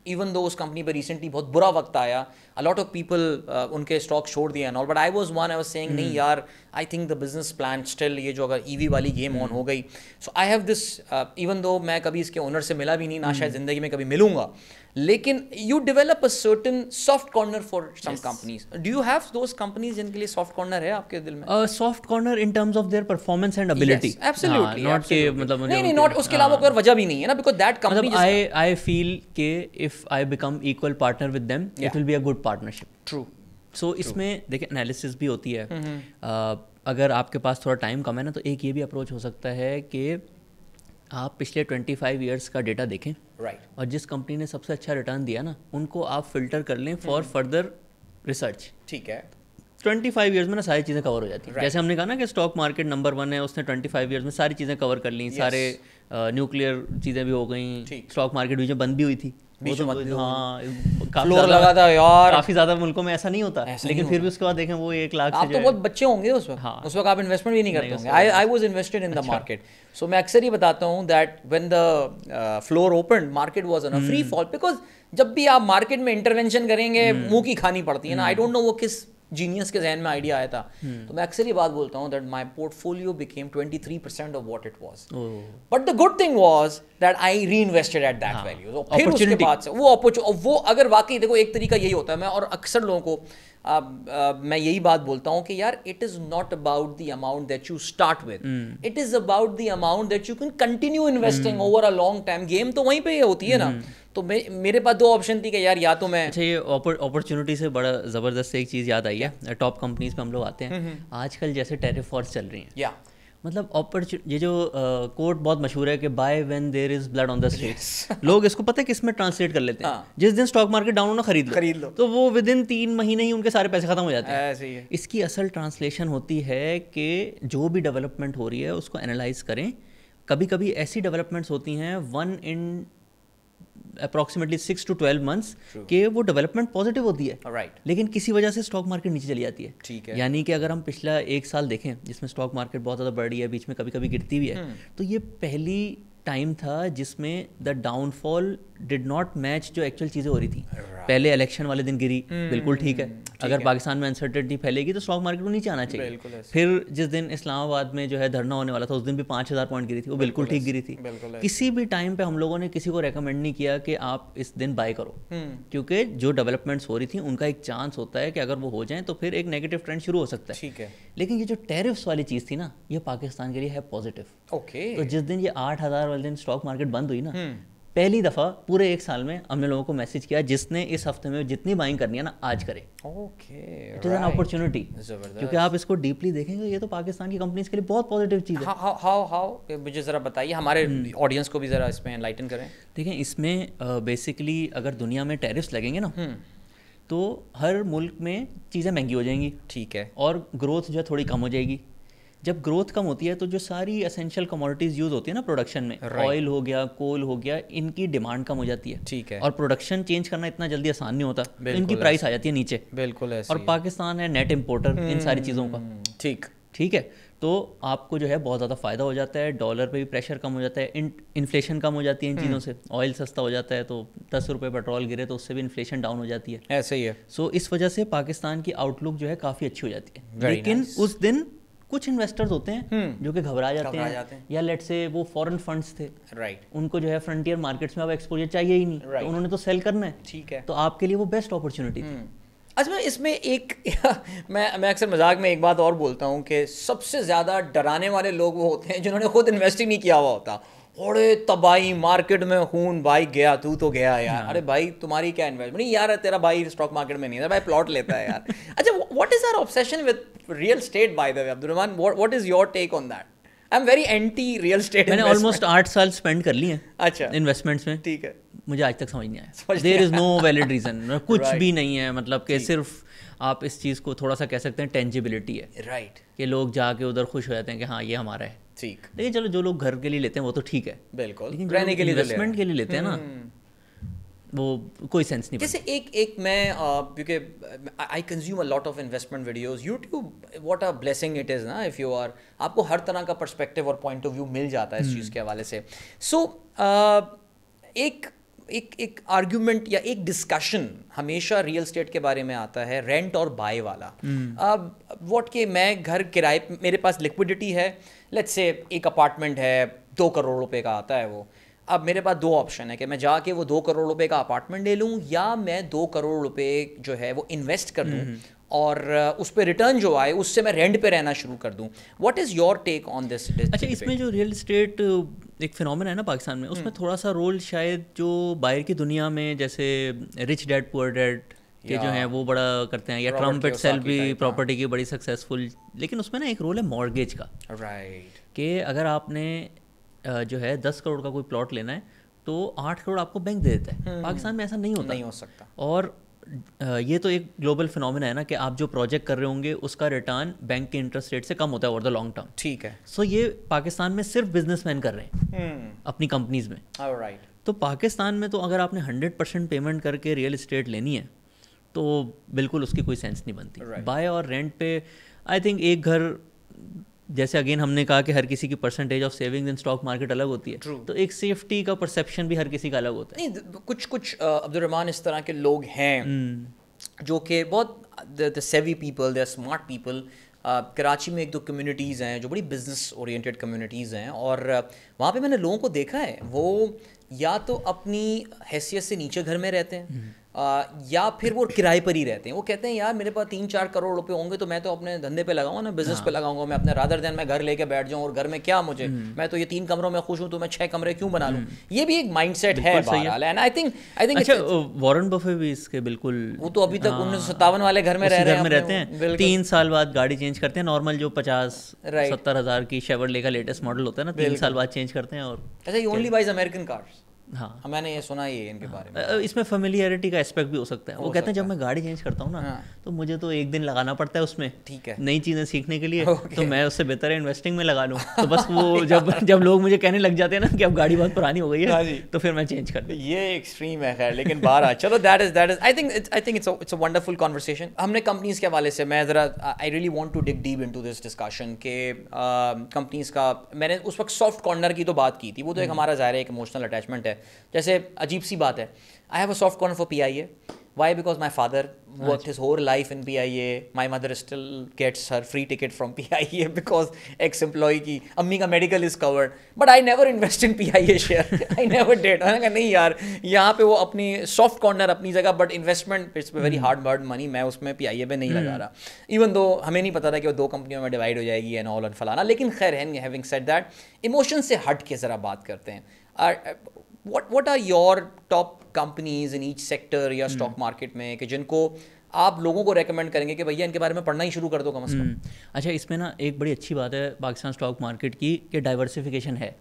इवन दो उस कंपनी पर रिसेंटली बहुत बुरा वक्त आया, अ लॉट ऑफ पीपल उनके स्टॉक छोड़ दिया and all, but I was saying नहीं यार, I think the business plan still, ये जो अगर ईवी वाली गेम ऑन हो गई, so I have this, even though मैं कभी इसके ओनर से मिला भी नहीं, ना शायद जिंदगी में कभी मिलूंगा, लेकिन you develop a certain soft corner for some companies. Do you have those companies जिनके लिए सॉफ्ट कॉर्नर है आपके दिल में? Soft corner in terms of their performance and ability. Absolutely, not के मतलब नहीं, नॉट उसके अलावा कोई वजह भी नहीं है ना, बिकॉज़ दैट कंपनी मतलब आई फील के if I become equal partner with them it will be a good partnership. True. So इसमें देखिए एनालिसिस भी होती है। अगर आपके पास थोड़ा टाइम कम है ना, तो एक ये भी अप्रोच हो सकता है कि आप पिछले 25 ईयर्स का डेटा देखें, और जिस कंपनी ने सबसे अच्छा रिटर्न दिया ना, उनको आप फिल्टर कर लें फॉर फर्दर रिसर्च। ठीक है। 25 ईयर्स में ना सारी चीज़ें कवर हो जाती हैं। जैसे हमने कहा ना कि स्टॉक मार्केट नंबर 1 है, उसने 25 ईयर्स में सारी चीज़ें कवर कर ली। सारे न्यूक्लियर चीज़ें भी हो गई, स्टॉक मार्केट बीच में बंद भी हुई थी, फ्लोर लगा था यार। काफी ज्यादा मुल्कों में ऐसा नहीं होता, लेकिन फिर भी उसके बाद देखें वो 1 लाख से आप तो बहुत बच्चे होंगे उस वक्त। हाँ, उस वक्त आप इन्वेस्टमेंट भी नहीं करते होंगे। I was invested in the market, so मैं अक्सर ही बताता हूँ that when the floor opened market was on a free fall, because जब भी आप मार्केट में इंटरवेंशन करेंगे मुंह की खानी पड़ती है ना। आई डोंट नो वो किस जीनियस के जहन में आइडिया आया था। तो मैं अक्सर ये बात बोलता हूँ that my portfolio became 23% of what it was, but the good thing was that I reinvested at that value. फिर उसके बाद से वो अगर वाकई देखो, एक तरीका यही होता है, मैं और अक्सर लोगों को मैं यही बात बोलता हूँ कि यार it is not about the amount that you start with, it is about the amount that you can continue investing over a long time. Game तो वहीं पे होती है ना। तो मेरे पास 2 ऑप्शन थी कि यार या तो मैं, अच्छा, ये अपॉर्चुनिटी से बड़ा ज़बरदस्त एक चीज़ याद आई है। टॉप कंपनीज पे हम लोग आते हैं, आजकल जैसे टैरिफ वॉर्स चल रही हैं, मतलब ये जो कोट बहुत मशहूर है कि buy when there is blood on the streets, लोग इसको पता है किस में ट्रांसलेट कर लेते हैं, जिस दिन स्टॉक मार्केट डाउन होना खरीद लो, तो वो विद इन 3 महीने ही उनके सारे पैसे खत्म हो जाते हैं। ऐसे ही है। इसकी असल ट्रांसलेशन होती है कि जो भी डेवलपमेंट हो रही है उसको एनालाइज करें। कभी कभी ऐसी डेवलपमेंट्स होती हैं 1 in अप्रॉक्सीमेटली 6 to 12 months के वो डेवलपमेंट पॉजिटिव होती है, लेकिन किसी वजह से स्टॉक मार्केट नीचे चली जाती है। ठीक है। यानी कि अगर हम पिछला 1 साल देखें जिसमें स्टॉक मार्केट बहुत ज़्यादा बढ़ रही है, बीच में कभी कभी गिरती भी है, तो ये पहली टाइम था जिसमें the downfall did not match जो एक्चुअल चीज़ें हो रही थी। पहले इलेक्शन वाले दिन गिरी, बिल्कुल ठीक है। अगर पाकिस्तान में अनसर्टेनिटी फैलेगी तो स्टॉक मार्केट को नीचे आना चाहिए। फिर जिस दिन इस्लामाबाद में जो है धरना होने वाला था, उस दिन भी 5000 पॉइंट गिरी थी, वो बिल्कुल ठीक गिरी थी। किसी भी टाइम पे हम लोगों ने किसी को रेकमेंड नहीं किया कि आप इस दिन बाय करो, क्योंकि जो डेवलपमेंट्स हो रही थी उनका एक चांस होता है कि अगर वो हो जाए तो फिर एक नेगेटिव ट्रेंड शुरू हो सकता है। ठीक है। लेकिन ये जो टैरिफ्स वाली चीज़ थी ना, ये पाकिस्तान के लिए है पॉजिटिव। ओके। तो जिस दिन ये 8000 वाले दिन स्टॉक मार्केट बंद हुई ना, पहली दफ़ा पूरे 1 साल में हमने लोगों को मैसेज किया जिसने इस हफ्ते में जितनी बाइंग करनी है ना आज करे। Okay, it is an opportunity, क्योंकि आप इसको डीपली देखेंगे ये तो पाकिस्तान की कंपनीज के लिए बहुत पॉजिटिव चीज़ है। हाउ मुझे ज़रा बताइए, हमारे ऑडियंस को भी ज़रा इसमें एनलाइटन करें। देखें, इसमें बेसिकली अगर दुनिया में टैरिफ्स लगेंगे ना, तो हर मुल्क में चीज़ें महंगी हो जाएंगी। ठीक है। और ग्रोथ जो है थोड़ी कम हो जाएगी। जब ग्रोथ कम होती है तो जो सारी एसेंशियल कमोडिटीज़ यूज़ होती है ना प्रोडक्शन में, ऑयल हो गया, कोल हो गया, इनकी डिमांड कम हो जाती है। ठीक है। और प्रोडक्शन चेंज करना इतना जल्दी आसान नहीं होता, तो इनकी प्राइस आ जाती है नीचे। बिल्कुल ऐसे। और पाकिस्तान है नेट इम्पोर्टर इन सारी चीज़ों का। ठीक है। तो आपको जो है बहुत ज़्यादा फ़ायदा हो जाता है, डॉलर पे भी प्रेशर कम हो जाता है, इन्फ्लेशन कम हो जाती है इन चीज़ों से। ऑयल सस्ता हो जाता है तो 10 रुपये पेट्रोल गिरे तो उससे भी इन्फ्लेशन डाउन हो जाती है। ऐसे ही है। सो इस वजह से पाकिस्तान की आउटलुक जो है काफ़ी अच्छी हो जाती है। लेकिन उस दिन कुछ इन्वेस्टर्स होते हैं जो कि घबरा जाते हैं, या लेट से वो फॉरेन फंड्स थे, उनको जो है फ्रंटियर मार्केट्स में अब एक्सपोजर चाहिए ही नहीं, तो उन्होंने तो सेल करना है। ठीक है। तो आपके लिए वो बेस्ट अपॉर्चुनिटी थी। अच्छा, मैं इसमें एक मैं अक्सर मजाक में एक बात और बोलता हूँ कि सबसे ज़्यादा डराने वाले लोग वो होते हैं जिन्होंने खुद इन्वेस्ट ही नहीं किया हुआ होता। अरे तबाही मार्केट में खून, भाई गया तू तो गया यार। अरे भाई तुम्हारी क्या इन्वेस्टमेंट, नहीं यार तेरा भाई स्टॉक मार्केट में नहीं है, भाई प्लॉट लेता है यार। अच्छा, what is our obsession with real estate by the way Abdurrahman, what is your take on that? I am very anti real estate. मैंने ऑलमोस्ट 8 साल स्पेंड कर लिए हैं। अच्छा, इन्वेस्टमेंट्स में। ठीक है। मुझे आज तक समझ नहीं आया। There is no valid reason, कुछ भी नहीं है, मतलब कि सिर्फ आप इस चीज़ को थोड़ा सा कह सकते हैं टेंजिबिलिटी है, राइट, कि लोग जाके उधर खुश हो जाते हैं कि हाँ ये हमारा है। ठीक, लेकिन चलो जो लोग घर के लिए लेते हैं वो तो ठीक है, बिल्कुल, लेकिन रहने के लिए इन्वेस्टमेंट के लिए लेते हैं ना, वो कोई सेंस नहीं। जैसे एक मैं क्योंकि I consume a lot of investment videos YouTube, what a blessing it is ना, इफ़ यू आर, आपको हर तरह का पर्सपेक्टिव और पॉइंट ऑफ व्यू मिल जाता है इस चीज़ के हवाले से। सो एक आर्ग्यूमेंट या एक डिस्कशन हमेशा रियल स्टेट के बारे में आता है, रेंट और बाय वाला। व्हाट के मैं घर किराए, मेरे पास लिक्विडिटी है, लेट्स से एक अपार्टमेंट है 2 करोड़ रुपए का आता है वो। अब मेरे पास 2 ऑप्शन है कि मैं जाके वो 2 करोड़ रुपए का अपार्टमेंट ले लूँ, या मैं 2 करोड़ रुपए जो है वो इन्वेस्ट कर दूँ और उस पर रिटर्न जो आए उससे मैं रेंट पे रहना शुरू कर दूँ। What is your take on this? अच्छा, इसमें जो रियल स्टेट एक फिनोमेना है ना पाकिस्तान में, उसमें थोड़ा सा रोल शायद जो बाहर की दुनिया में जैसे रिच डैड पुअर डैड के जो हैं वो बड़ा करते हैं, या ट्रम्प इटसेल्फ भी प्रॉपर्टी की बड़ी सक्सेसफुल, लेकिन उसमें ना एक रोल है मॉर्गेज का, राइट, कि अगर आपने जो है 10 करोड़ का कोई प्लॉट लेना है तो 8 करोड़ आपको बैंक दे देता है। पाकिस्तान में ऐसा नहीं होता, नहीं हो सकता। और ये तो एक ग्लोबल फिनोमेना है ना कि आप जो प्रोजेक्ट कर रहे होंगे उसका रिटर्न बैंक के इंटरेस्ट रेट से कम होता है ओवर द लॉन्ग टर्म। ठीक है। सो ये पाकिस्तान में सिर्फ बिजनेसमैन कर रहे हैं अपनी कंपनीज में। राइट। तो पाकिस्तान में तो अगर आपने 100% पेमेंट करके रियल एस्टेट लेनी है तो बिल्कुल उसकी कोई सेंस नहीं बनती। बाय और रेंट पे आई थिंक एक घर, जैसे अगेन हमने कहा कि हर किसी की percentage of savings in stock market अलग होती है, तो एक सेफ्टी का परसेप्शन भी हर किसी का अलग होता है। नहीं, कुछ अब्दुर्रहमान इस तरह के लोग हैं जो कि बहुत the savvy people, they are smart people. Karachi में 1-2 कम्युनिटीज़ हैं जो बड़ी बिजनेस ओरिएंटेड कम्युनिटीज़ हैं, और वहाँ पे मैंने लोगों को देखा है वो या तो अपनी हैसियत से नीचे घर में रहते हैं या फिर वो किराए पर ही रहते हैं। वो कहते हैं यार मेरे पास 3-4 करोड़ रुपए होंगे तो मैं तो अपने धंधे पे लगाऊंगा ना, बिजनेस पे लगाऊंगा, मैं अपने रादर देन मैं घर लेके बैठ जाऊं, और घर में क्या मुझे, मैं तो ये 3 कमरों में खुश हूं तो मैं 6 कमरे क्यों बना लूं। ये भी एक माइंडसेट है बहरहाल, एंड आई थिंक अच्छा वॉरेन बफे भी इसके बिल्कुल, वो तो अभी तक 1957 वाले घर में रहते हैं 3 साल बाद गाड़ी चेंज करते हैं। नॉर्मल जो 50-70 हज़ार की शेवरले का लेटेस्ट मॉडल होता है ना, 3 साल बाद चेंज करते हैं। और अच्छा, ये ओनली बाइज अमेरिकन कार्स। हाँ, मैंने ये सुना ये इनके बारे में। इसमें फेमिलियरिटी का एस्पेक्ट भी हो सकता है। वो कहते हैं जब मैं गाड़ी चेंज करता हूँ ना तो मुझे तो एक दिन लगाना पड़ता है उसमें, ठीक है, नई चीज़ें सीखने के लिए, तो मैं उससे बेहतर है इन्वेस्टिंग में लगा लूँ। तो बस वो जब लोग मुझे कहने लग जाते हैं ना कि अब गाड़ी बहुत पुरानी हो गई है तो फिर मैं चेंज कर दूँ। ये एक्सट्रीम है खैर, लेकिन बारह चलो that is I think it's a wonderful conversation. हमने कंपनीज के हवाले से, मैं ज़रा I really want to dig deep into this discussion के कंपनीज का। मैंने उस वक्त सॉफ्ट कॉर्नर की तो बात की थी, वो तो एक हमारा ज़ाहिर है एक इमोशनल अटैचमेंट है। जैसे अजीब सी बात है, I have a soft corner for PIA। Why? Because my father worked his whole life in PIA. My mother still gets her free ticket from PIA because ex-employee की अम्मी का medical is covered. But I never invest in PIA share. I never did. मैंने कहा नहीं यार, यहाँ पे वो अपनी soft corner अपनी जगह, but investment it's very hard earned money, मैं उसमें PIA पे नहीं लगा रहा। Even though हमें नहीं पता था कि वो 2 कंपनियों में डिवाइड हो जाएगी and all and फलाना। लेकिन खैर है, having said that, emotion से हट के ज़रा बात करते हैं। What are your top companies in each sector या स्टॉक मार्केट में कि जिनको आप लोगों को रेकमेंड करेंगे कि भैया इनके बारे में पढ़ना ही शुरू कर दो कम से कम? अच्छा, इसमें ना एक बड़ी अच्छी बात है पाकिस्तान स्टॉक मार्केट की कि डाइवर्सिफिकेशन है।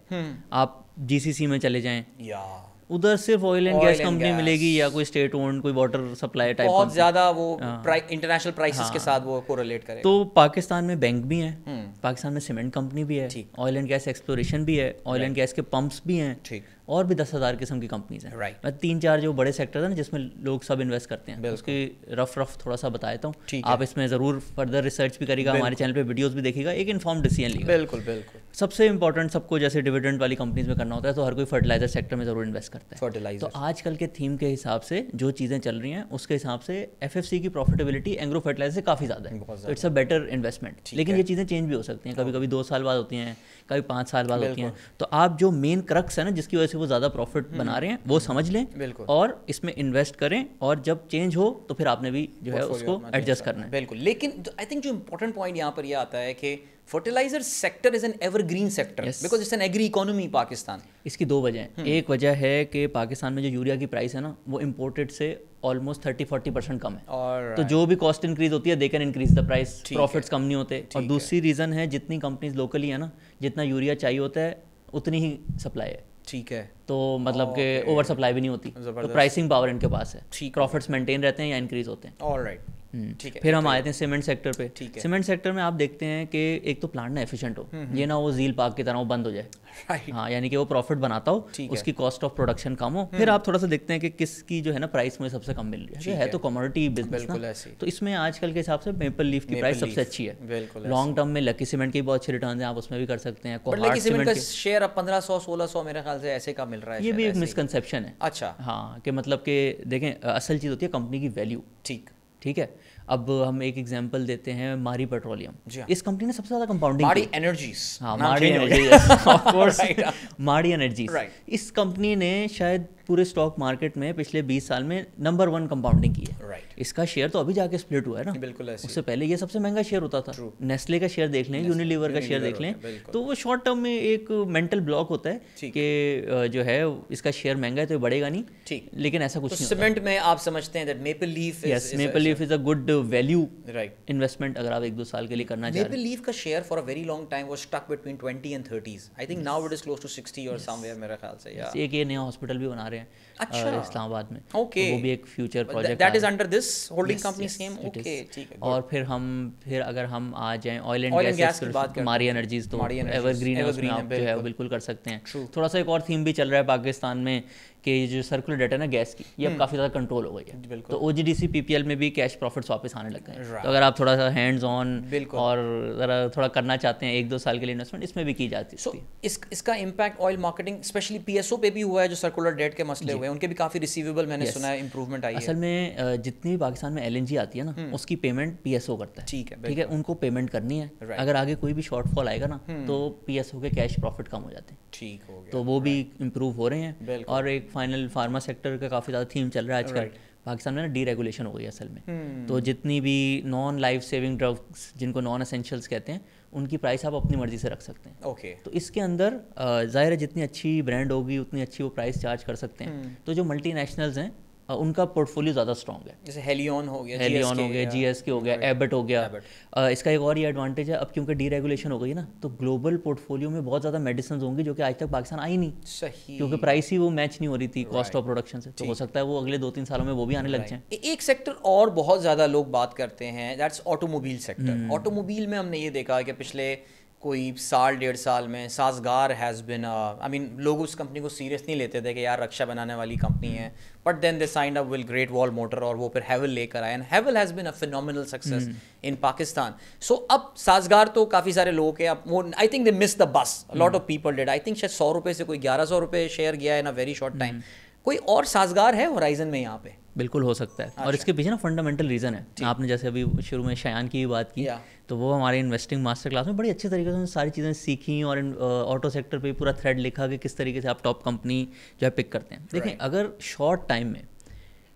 आप GCC में चले जाएं, या उधर सिर्फ ऑयल एंड गैस कंपनी मिलेगी या कोई स्टेट ओन्ड कोई वाटर सप्लाई टाइप, बहुत ज़्यादा वो इंटरनेशनल प्राइसेस के साथ वो कोरिलेट करेगा। तो पाकिस्तान में बैंक भी हैं, पाकिस्तान में सीमेंट कंपनी भी है, ऑयल एंड गैस एक्सप्लोरेशन भी है, ऑयल एंड गैस के पंप्स भी हैं, ठीक, और भी 10,000 किस्म की कंपनीज हैं। राइट। मैं 3-4 जो बड़े सेक्टर हैं ना जिसमें लोग सब इन्वेस्ट करते हैं, उसकी रफ थोड़ा सा बता देता हूँ। आप इसमें ज़रूर फर्दर रिसर्च भी करिएगा, हमारे चैनल पे वीडियोस भी देखिएगा, एक इन्फॉर्म डिसीजन लीजिएगा। बिल्कुल बिल्कुल। सबसे इंपॉर्टेंट, सबको जैसे डिविडेंड वाली कंपनीज में करना होता है तो हर कोई फर्टिलाइजर सेक्टर में ज़रूर इन्वेस्ट करता है। फर्टिलाइजर, तो आजकल के थीम के हिसाब से जो चीज़ें चल रही हैं उसके हिसाब से FFC की प्रॉफिटेबिलिटी एग्रो फर्टिलाइजर से काफ़ी ज़्यादा है, तो इट्स अ बेटर इन्वेस्टमेंट। लेकिन ये चीज़ें चेंज भी हो सकती हैं, कभी कभी 2 साल बाद होती हैं, कभी 5 साल बाद होती हैं। तो आप जो मेन क्रक्स है ना जिसकी वजह से वो ज़्यादा प्रॉफिट बना रहे हैं वो समझ लें और इसमें इन्वेस्ट करें, और जब चेंज हो तो फिर आपने भी जो है उसको एडजस्ट करना है। बिल्कुल। लेकिन आई थिंक जो इंपॉर्टेंट पॉइंट यहाँ पर यह आता है कि fertiliser sector is an evergreen sector because it's an agri economy Pakistan. इसकी 2 वजह हैं। एक वजह है कि पाकिस्तान में जो यूरिया की प्राइस है ना वो इम्पोर्टेड से ऑलमोस्ट 30-40% कम है, तो जो भी कॉस्ट इंक्रीज होती है they can increase the price, profits कम नहीं होते। और दूसरी रीज़न है जितनी कंपनीज लोकली है ना, जितना यूरिया चाहिए होता है उतनी ही सप्लाई है, ठीक है, तो मतलब कि ओवर सप्लाई भी नहीं होती, तो प्राइसिंग पावर इनके पास है, प्रॉफिट्स मेंटेन रहते हैं या इंक्रीज होते हैं। ऑलराइट, ठीक है। फिर हम आए थे सीमेंट सेक्टर पे। सीमेंट सेक्टर में आप देखते हैं कि एक तो प्लांट ना एफिशिएंट हो, ये ना वो झील पार्क की तरह वो बंद हो जाए, हाँ, यानी कि वो प्रॉफिट बनाता हो, उसकी कॉस्ट ऑफ प्रोडक्शन कम हो। फिर आप थोड़ा सा देखते हैं कि किसकी जो है ना प्राइस मुझे सबसे कम मिल रही है तो कमोडिटी बिजनेस ना, तो इसमें आजकल के हिसाब से मेपल लीफ की प्राइस सबसे अच्छी है। लॉन्ग टर्म में लकी सीमेंट की बहुत अच्छे रिटर्न है, आप उसमें भी कर सकते हैं। लकी सीमेंट का शेयर अब 1500-1600 मेरे ख्याल से ऐसे का मिल रहा है। ये भी एक मिसकंसेप्शन है। अच्छा, हाँ, कि मतलब कि देखें, असल चीज़ होती है कंपनी की वैल्यू। ठीक है, अब हम एक एग्जांपल देते हैं मारी पेट्रोलियम। इस कंपनी ने सबसे ज़्यादा कंपाउंडिंग, मारी एनर्जीज, हाँ मारी एनर्जीज, ऑफ कोर्स मारी एनर्जीज। इस कंपनी ने शायद पूरे स्टॉक मार्केट में पिछले 20 साल में नंबर 1 कंपाउंडिंग की है। इसका शेयर तो अभी जाके स्प्लिट हुआ है ना, बिल्कुल ऐसे। उससे पहले ये सबसे महंगा शेयर होता था। नेस्ले का शेयर देख लें, यूनिलीवर का शेयर देख लें, तो वो शॉर्ट टर्म में एक मेंटल ब्लॉक होता है कि जो है इसका शेयर महंगा है तो बढ़ेगा नहीं, ठीक, लेकिन ऐसा कुछ नहीं। सीमेंट में आप समझते हैं that maple leaf, yes, maple leaf is a good value investment अगर आप 1-2 साल के लिए करना चाह रहे हैं। मेपल लीफ का share for a very long time was stuck between 20 and 30s। I think now it is close to 60 और समवेयर मेरे ख्याल से। या एक ये नया हॉस्पिटल भी बना रहे हैं, अच्छा, इस्लामाबाद में। ओके, वो भी एक future project, that is under this holding company same. Okay, ठीक है। और फिर अगर हम आ जाएं ऑयल एंड गैस की बात करें, मारी एनर्जीज तो एवरग्रीन है, उसमें आप जो है वो बिल्कुल कर सकते हैं। थोड़ा सा एक और थीम भी चल रहा है पाकिस्तान में कि ये जो सर्कुलर डेटा है ना गैस की, ये अब काफ़ी ज़्यादा कंट्रोल हो गई है, तो OGDC PPL में भी कैश प्रॉफिट्स वापस आने लग गए हैं। तो अगर आप थोड़ा सा हैंड्स ऑन और ज़रा थोड़ा करना चाहते हैं 1-2 साल के लिए इन्वेस्टमेंट, इसमें भी की जाती है। इसका impact oil marketing specially PSO पे भी हुआ है, जो सर्कुलर डेट के मसले हुए हैं उनके भी काफ़ी रिसीवेबल मैंने सुना है इंप्रूवमेंट आई है। असल में जितनी भी पाकिस्तान में LNG आती है ना, उसकी पेमेंट PSO करता है, ठीक है, उनको पेमेंट करनी है। अगर आगे कोई भी शॉर्टफॉल आएगा ना, तो PSO के कैश प्रॉफिट कम हो जाते हैं, ठीक हो गया, तो वो भी इम्प्रूव हो रहे हैं। और एक फाइनल फार्मा सेक्टर का काफ़ी ज़्यादा थीम चल रहा है आजकल पाकिस्तान में ना, डीरेगुलेशन हो गई असल में। तो जितनी भी नॉन लाइफ सेविंग ड्रग्स, जिनको नॉन एसेंशियल्स कहते हैं, उनकी प्राइस आप अपनी मर्जी से रख सकते हैं। ओके, तो इसके अंदर ज़ाहिर है जितनी अच्छी ब्रांड होगी उतनी अच्छी वो प्राइस चार्ज कर सकते हैं। तो जो मल्टीनेशनल्स हैं उनका पोर्टफोलियो ज़्यादा स्ट्रॉन्ग है, जैसे हेलियन हो गया, GSK हो गया, एबट हो गया। इसका एक और ये एडवांटेज है, अब क्योंकि डीरेगुलेशन हो गई ना, तो ग्लोबल पोर्टफोलियो में बहुत ज़्यादा मेडिसिन होंगी जो कि आज तक पाकिस्तान आई नहीं, सही, क्योंकि प्राइस ही वो मैच नहीं हो रही थी कॉस्ट ऑफ प्रोडक्शन से। तो हो सकता है वो अगले 2-3 सालों में वो भी आने लग जाए। एक सेक्टर और बहुत ज़्यादा लोग बात करते हैं, दैट्स ऑटोमोबाइल सेक्टर। ऑटोमोबाइल में हमने ये देखा कि पिछले कोई 1.5 साल में साजगार हैज़ बिन, आई मीन लोग उस कंपनी को सीरियस नहीं लेते थे कि यार रक्षा बनाने वाली कंपनी है, but then they signed up with Great Wall Motor और वो फिर हैवल लेकर आए, and Haval has been a phenomenal success in Pakistan. So अब साजगार तो काफ़ी सारे लोग के, अब वो I think they miss the bus, lot of people did. I think शायद 100 रुपये से कोई 1100 रुपये शेयर गया in a very short time. कोई और साजगार है होराइजन में यहाँ पे? बिल्कुल हो सकता है। अच्छा। और इसके पीछे ना फंडामेंटल रीज़न है, आपने जैसे अभी शुरू में शयान की भी बात की, तो वो हमारे इन्वेस्टिंग मास्टर क्लास में बड़ी अच्छे तरीके से सारी चीज़ें सीखी और ऑटो सेक्टर पे पूरा थ्रेड लिखा कि किस तरीके से आप टॉप कंपनी जो है पिक करते हैं। देखें, अगर शॉर्ट टाइम में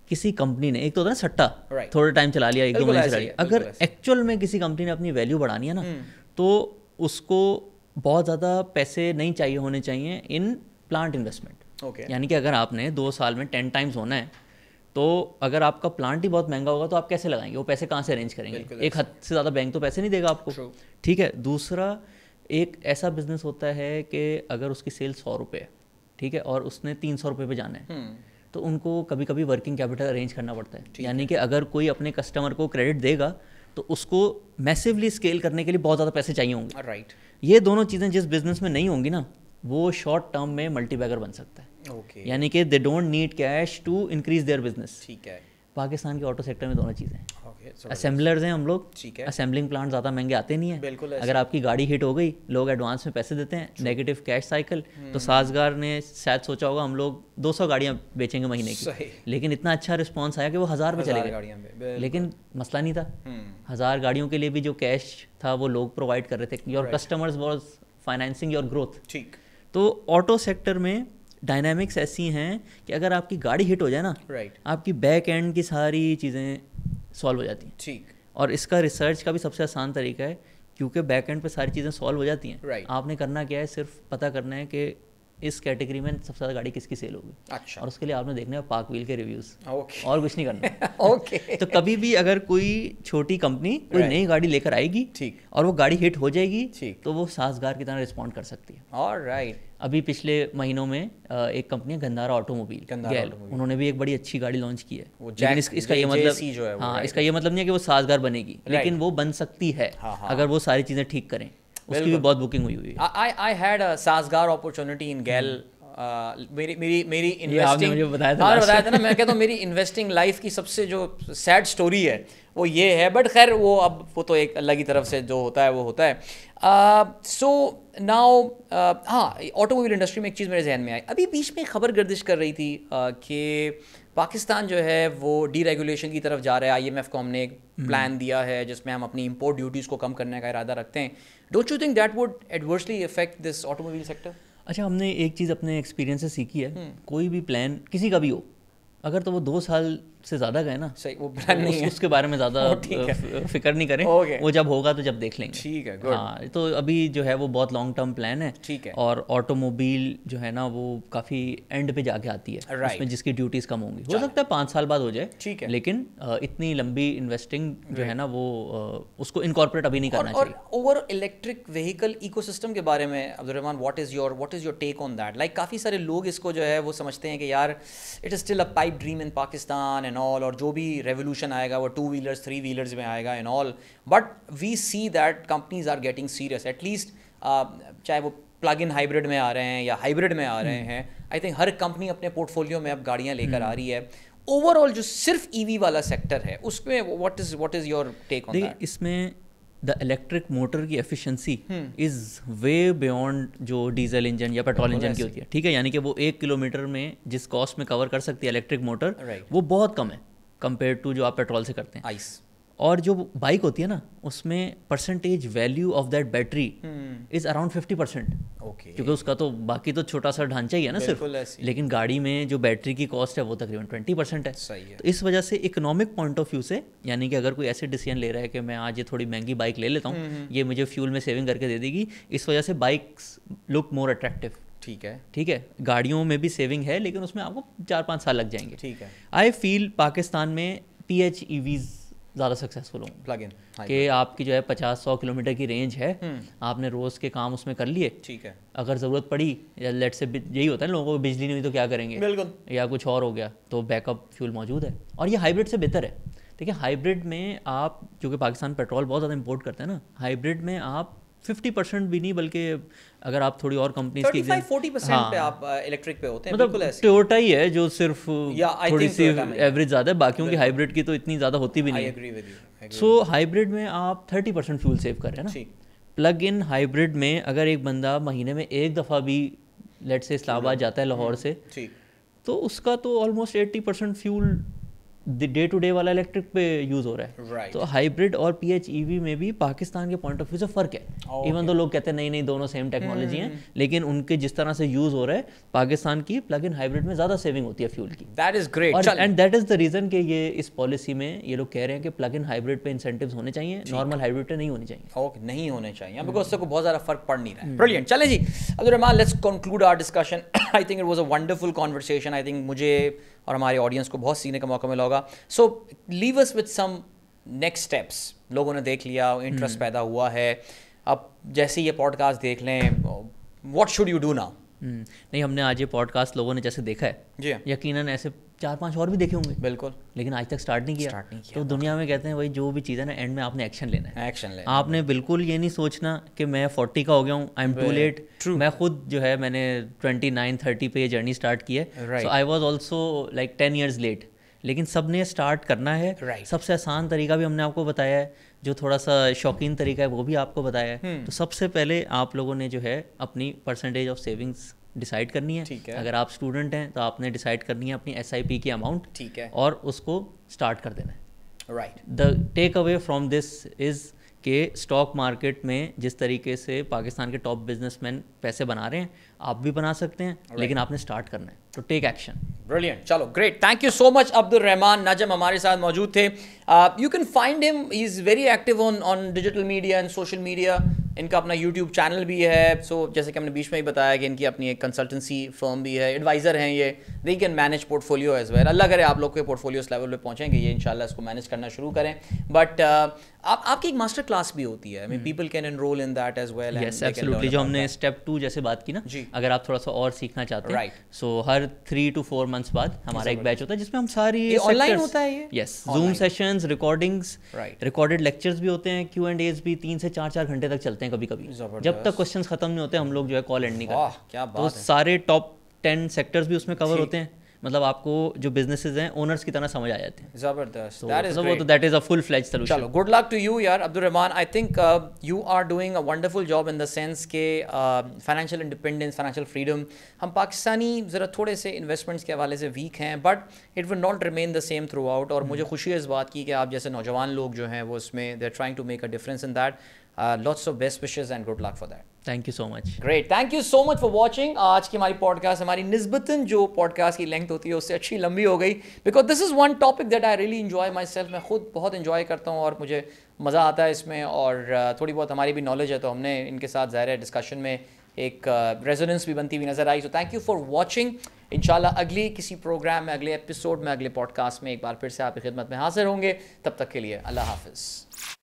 किसी कंपनी ने, एक तो होता है सट्टा, थोड़ा टाइम चला लिया, 1-2 महीने चला लिया, अगर एक्चुअल में किसी कंपनी ने अपनी वैल्यू बढ़ानी है ना, तो उसको बहुत ज़्यादा पैसे नहीं चाहिए होने चाहिए इन प्लांट इन्वेस्टमेंट। यानी कि अगर आपने 2 साल में 10 टाइम्स होना है, तो अगर आपका प्लांट ही बहुत महंगा होगा तो आप कैसे लगाएंगे, वो पैसे कहाँ से अरेंज करेंगे? एक हद से ज़्यादा बैंक तो पैसे नहीं देगा आपको, ठीक है। दूसरा, एक ऐसा बिजनेस होता है कि अगर उसकी सेल 100 रुपये है, ठीक है, और उसने 300 रुपये पे जाना है, तो उनको कभी कभी वर्किंग कैपिटल अरेंज करना पड़ता है। यानी कि अगर कोई अपने कस्टमर को क्रेडिट देगा तो उसको मैसिवली स्केल करने के लिए बहुत ज़्यादा पैसे चाहिए होंगे। राइट, ये दोनों चीज़ें जिस बिजनेस में नहीं होंगी ना, वो शॉर्ट टर्म में मल्टीबैगर बन सकता है। यानी कि they don't need cash to increase their business. ठीक है, पाकिस्तान के ऑटो सेक्टर में दोनों चीज़ें हैं। असेंबलर्स हैं हम लोग, ठीक है, असेंबलिंग प्लांट ज़्यादा महंगे आते नहीं हैं। अगर आपकी गाड़ी हिट हो गई, लोग एडवांस में पैसे देते हैं, नेगेटिव कैश साइकिल। तो साजगार ने शायद सोचा होगा हम लोग 200 गाड़ियाँ बेचेंगे महीने की, लेकिन इतना अच्छा रिस्पॉन्स आया कि वो 1000 पे चले गए। लेकिन मसला नहीं था, 1000 गाड़ियों के लिए भी जो कैश था वो लोग प्रोवाइड कर रहे थे। Your customers was financing your growth. ठीक, तो ऑटो सेक्टर में डायनामिक्स ऐसी हैं कि अगर आपकी गाड़ी हिट हो जाए ना, आपकी बैक एंड की सारी चीज़ें सॉल्व हो जाती हैं। ठीक, और इसका रिसर्च का भी सबसे आसान तरीका है, क्योंकि बैक एंड पे सारी चीज़ें सॉल्व हो जाती हैं। आपने करना क्या है, सिर्फ पता करना है कि इस कैटेगरी में सबसे ज़्यादा गाड़ी किसकी सेल होगी। अच्छा। और उसके लिए आपने देखना है पार्क व्हील के रिव्यूज़, ओके। और कुछ नहीं करना। ओके। तो कभी भी अगर कोई छोटी कंपनी कोई नई गाड़ी लेकर आएगी, ठीक, और वो गाड़ी हिट हो जाएगी, ठीक, तो वो साजगार की तरह रिस्पॉन्ड कर सकती है। ऑलराइट। अभी पिछले महीनों में एक कंपनी है गंधारा ऑटोमोबाइल, गैल, उन्होंने भी एक बड़ी अच्छी गाड़ी लॉन्च की है। लेकिन इसका ये मतलब, हाँ, इसका ये मतलब नहीं है कि वो साजगार बनेगी, लेकिन वो बन सकती है अगर वो सारी चीज़ें ठीक करें। उसकी भी बहुत बुकिंग हुई है। I had a साजगार opportunity in गैल। मेरी इन्वेस्टिंग, मुझे बताया था ना, मैं कहता हूँ मेरी इन्वेस्टिंग लाइफ की सबसे जो सैड स्टोरी है वो ये है, बट खैर वो अब वो तो एक अलग ही तरफ से जो होता है वो होता है। सो नाउ हाँ, ऑटोमोबाइल इंडस्ट्री में एक चीज़ मेरे जहन में आई, अभी बीच में खबर गर्दिश कर रही थी कि पाकिस्तान जो है वो डीरेगुलेशन की तरफ जा रहा है। IMF को हमने एक प्लान दिया है जिसमें हम अपनी इंपोर्ट ड्यूटीज़ को कम करने का इरादा रखते हैं। Don't you think that would adversely affect this automobile sector? अच्छा, हमने एक चीज़ अपने एक्सपीरियंस से सीखी है, कोई भी प्लान किसी का भी हो, अगर तो वो 2 साल से ज़्यादा गए ना, सही, वो प्लान नहीं है, उसके बारे में ज़्यादा फिक्र नहीं करें। वो जब होगा तो जब देख लेंगे। ठीक है, गुड। हाँ, तो अभी जो है वो बहुत लॉन्ग टर्म प्लान है। ठीक है। और ऑटोमोबाइल जो है ना वो काफ़ी एंड पे जाके आती है, उसमें जिसकी ड्यूटीज़ कम होंगी। हो सकता है 5 साल बाद हो जाए, ठीक है, लेकिन इतनी लंबी इन्वेस्टिंग जो है ना वो उसको इनकॉर्पोरेट अभी नहीं करना चाहिए। और ओवर इलेक्ट्रिक व्हीकल इकोसिस्टम के बारे में Abdurrahman, what is your take on that? Like काफ़ी सारे लोग इसको जो है वो समझते हैं कि यार it is still a pipe dream in Pakistan and all, और जो भी रेवोल्यूशन आएगा वो 2 व्हीलर्स 3 व्हीलर्स में आएगा and all, but we see that companies are getting serious, at least चाहे वो प्लग इन हाइब्रिड में आ रहे हैं या हाइब्रिड में आ रहे हैं। आई थिंक हर कंपनी अपने पोर्टफोलियो में अब गाड़ियाँ लेकर आ रही है। ओवरऑल जो सिर्फ EV वाला सेक्टर है उसमें what is your take on that? इसमें द इलेक्ट्रिक मोटर की एफिशिएंसी इज़ वे बियॉन्ड जो डीजल इंजन या पेट्रोल इंजन की होती है। ठीक है, यानी कि वो 1 किलोमीटर में जिस कॉस्ट में कवर कर सकती है इलेक्ट्रिक मोटर, वो बहुत कम है कंपेयर टू जो आप पेट्रोल से करते हैं। आइस। और जो बाइक होती है ना उसमें percentage value of that battery is around 50%। Okay, क्योंकि उसका तो बाकी तो छोटा सा ढांचा ही है ना सिर्फ, लेकिन गाड़ी में जो बैटरी की कॉस्ट है वो तकरीबन 20% है। सही है। तो इस वजह से इकोनॉमिक पॉइंट ऑफ व्यू से, यानी कि अगर कोई ऐसे डिसीजन ले रहा है कि मैं आज ये थोड़ी महंगी बाइक ले लेता हूँ, ये मुझे फ्यूल में सेविंग करके दे देगी, इस वजह से बाइक्स लुक मोर अट्रैक्टिव। ठीक है, गाड़ियों में भी सेविंग है लेकिन उसमें आपको 4-5 साल लग जाएंगे। ठीक है। आई फील पाकिस्तान में PHEVs ज़्यादा सक्सेसफुल होंगे, प्लग इन कि आपकी जो है 50-100 किलोमीटर की रेंज है, आपने रोज़ के काम उसमें कर लिए, ठीक है, अगर ज़रूरत पड़ी या लेट से यही होता है लोगों को, बिजली नहीं हुई तो क्या करेंगे, बिल्कुल, या कुछ और हो गया, तो बैकअप फ्यूल मौजूद है। और ये हाइब्रिड से बेहतर है। देखिए, हाइब्रिड में आप, क्योंकि पाकिस्तान पेट्रोल बहुत ज़्यादा इंपोर्ट करते हैं ना, हाइब्रिड में आप 50% भी नहीं, बल्कि अगर आप थोड़ी और कंपनीज की 35-40% पे आप इलेक्ट्रिक पे होते हैं, मतलब टोयोटा ही है जो सिर्फ थोड़ी सी एवरेज ज़्यादा है, बाकियों की हाइब्रिड की तो इतनी ज़्यादा होती भी नहीं। सो हाइब्रिड में आप 30% फ्यूल सेव कर रहे हैं ना। प्लग इन हाइब्रिड में अगर एक बंदा महीने में एक दफ़ा भी लेट से इस्लामाबाद जाता है लाहौर से, तो उसका तो almost 80% fuel day to day वाला इलेक्ट्रिक पे यूज़ हो रहा है। तो हाइब्रिड और PHEV में भी पाकिस्तान के पॉइंट ऑफ व्यू से फ़र्क है। इवन तो लोग कहते हैं नहीं दोनों सेम टेक्नोलॉजी हैं, लेकिन उनके जिस तरह से यूज़ हो रहा है, पाकिस्तान की प्लग इन हाइब्रिड में ज़्यादा सेविंग होती है फ्यूल की। That is great, and that is the reason कि ये इस पॉलिसी में ये लोग कह रहे हैं कि प्लग इन हाइब्रिड पे इंसेंटिव्स होने चाहिए, नॉर्मल हाइब्रिड पे नहीं होनी चाहिए। ओके, नहीं होने चाहिए बिकॉज उससे बहुत ज़्यादा फर्क पड़ नहीं रहा है। ब्रिलियंट। चलें जी Abdurrahman, let's conclude our discussion. I think it was a wonderful conversation. I think मुझे और हमारे ऑडियंस को बहुत सीखने का मौका मिला होगा। So leave us with some next steps. लोगों ने देख लिया, इंटरेस्ट पैदा हुआ है, अब जैसे ये पॉडकास्ट देख लें, what should you do now? नहीं, हमने आज ये पॉडकास्ट लोगों ने जैसे देखा है जी, यकीनन ऐसे 4-5 और भी देखे होंगे, बिल्कुल, लेकिन आज तक स्टार्ट नहीं किया। तो दुनिया में कहते हैं भाई जो भी चीज़ है ना, एंड में आपने एक्शन लेना है। एक्शन लेना, आपने बिल्कुल ये नहीं सोचना कि मैं 40 का हो गया हूँ, आई एम टू लेट। मैं खुद जो है मैंने 29-30 पे ये जर्नी स्टार्ट की है, so I was also like 10 years late, लेकिन सब ने स्टार्ट करना है। सबसे आसान तरीका भी हमने आपको बताया है, जो थोड़ा सा शौकीन तरीका है वो भी आपको बताया है। तो सबसे पहले आप लोगों ने जो है अपनी परसेंटेज ऑफ सेविंग्स डिसाइड करनी है। अगर आप स्टूडेंट हैं तो आपने डिसाइड करनी है अपनी SIP की अमाउंट, ठीक है, और उसको स्टार्ट कर देना है। Right. The takeaway from this is कि स्टॉक मार्केट में जिस तरीके से पाकिस्तान के टॉप बिजनेसमैन पैसे बना रहे हैं, आप भी बना सकते हैं, लेकिन आपने स्टार्ट करना है, तो टेक एक्शन। ब्रिलियंट, चलो great, thank you so much. Abdurrahman Najam हमारे साथ मौजूद थे। You can find him, he is very active on digital media and social media. इनका अपना यूट्यूब चैनल भी है, सो जैसे कि हमने बीच में ही बताया कि इनकी अपनी एक कंसल्टेंसी फर्म भी है, एडवाइज़र हैं ये, they can manage portfolio as well. Allah करे आप लोग के पोर्टफोलियो इस लेवल पे पहुँचेंगे, ये इंशाल्लाह इसको मैनेज करना शुरू करें। बट आपकी एक मास्टर क्लास भी होती है, I mean people can enrol in that as well. Yes absolutely, जो हमने स्टेप 2 जैसे बात की ना, अगर आप थोड़ा सा और सीखना चाहते हैं, सो हर 3 to 4 months बाद हमारा एक बैच होता है जिसमें हम सारी ऑनलाइन होता है ये। Yes, zoom sessions, recordings, recorded lectures भी होते हैं, Q&As भी 3 से 4 घंटे तक चलते हैं कभी कभी। जब तक क्वेश्चंस खत्म नहीं होते हम लोग जो है कॉल एंड नहीं करते। क्या बात तो है। सारे टॉप 10 सेक्टर्स भी उसमें कवर होते हैं, मतलब आपको जो बिजनेसेस हैं ओनर्स की तरह समझ आ जाते हैं। जबरदस्त, that is a full fledge solution. चलो, गुड लक टू यू यार Abdul Rahman. I think you are doing a wonderful job in the sense के फाइनेंशियल इंडिपेंडेंस, फाइनेंशियल फ्रीडम, हम पाकिस्तानी ज़रा थोड़े से इन्वेस्टमेंट्स के हवाले से वीक हैं, but it will not remain the same through out. और मुझे खुशी है इस बात की कि आप जैसे नौजवान लोग जो हैं वो इसमें they are trying to make a difference in that. Lots of best wishes and good luck for that. Thank you so much. Great, thank you so much for watching. आज की हमारी पॉडकास्ट, हमारी निस्बतन जो पॉडकास्ट की length होती है उससे अच्छी लंबी हो गई, because this is one topic that I really enjoy my self. मैं खुद बहुत इन्जॉय करता हूँ और मुझे मज़ा आता है इसमें, और थोड़ी बहुत हमारी भी नॉलेज है तो हमने इनके साथ ज़ाहिर है डिस्कशन में एक रेजोनेंस भी बनती हुई नज़र आई। So thank you for watching. इंशाल्लाह अगली किसी प्रोग्राम में, अगले एपिसोड में, अगले पॉडकास्ट में एक बार फिर से आपकी खिदमत में हाजिर होंगे। तब तक के लिए अल्लाह हाफिज़।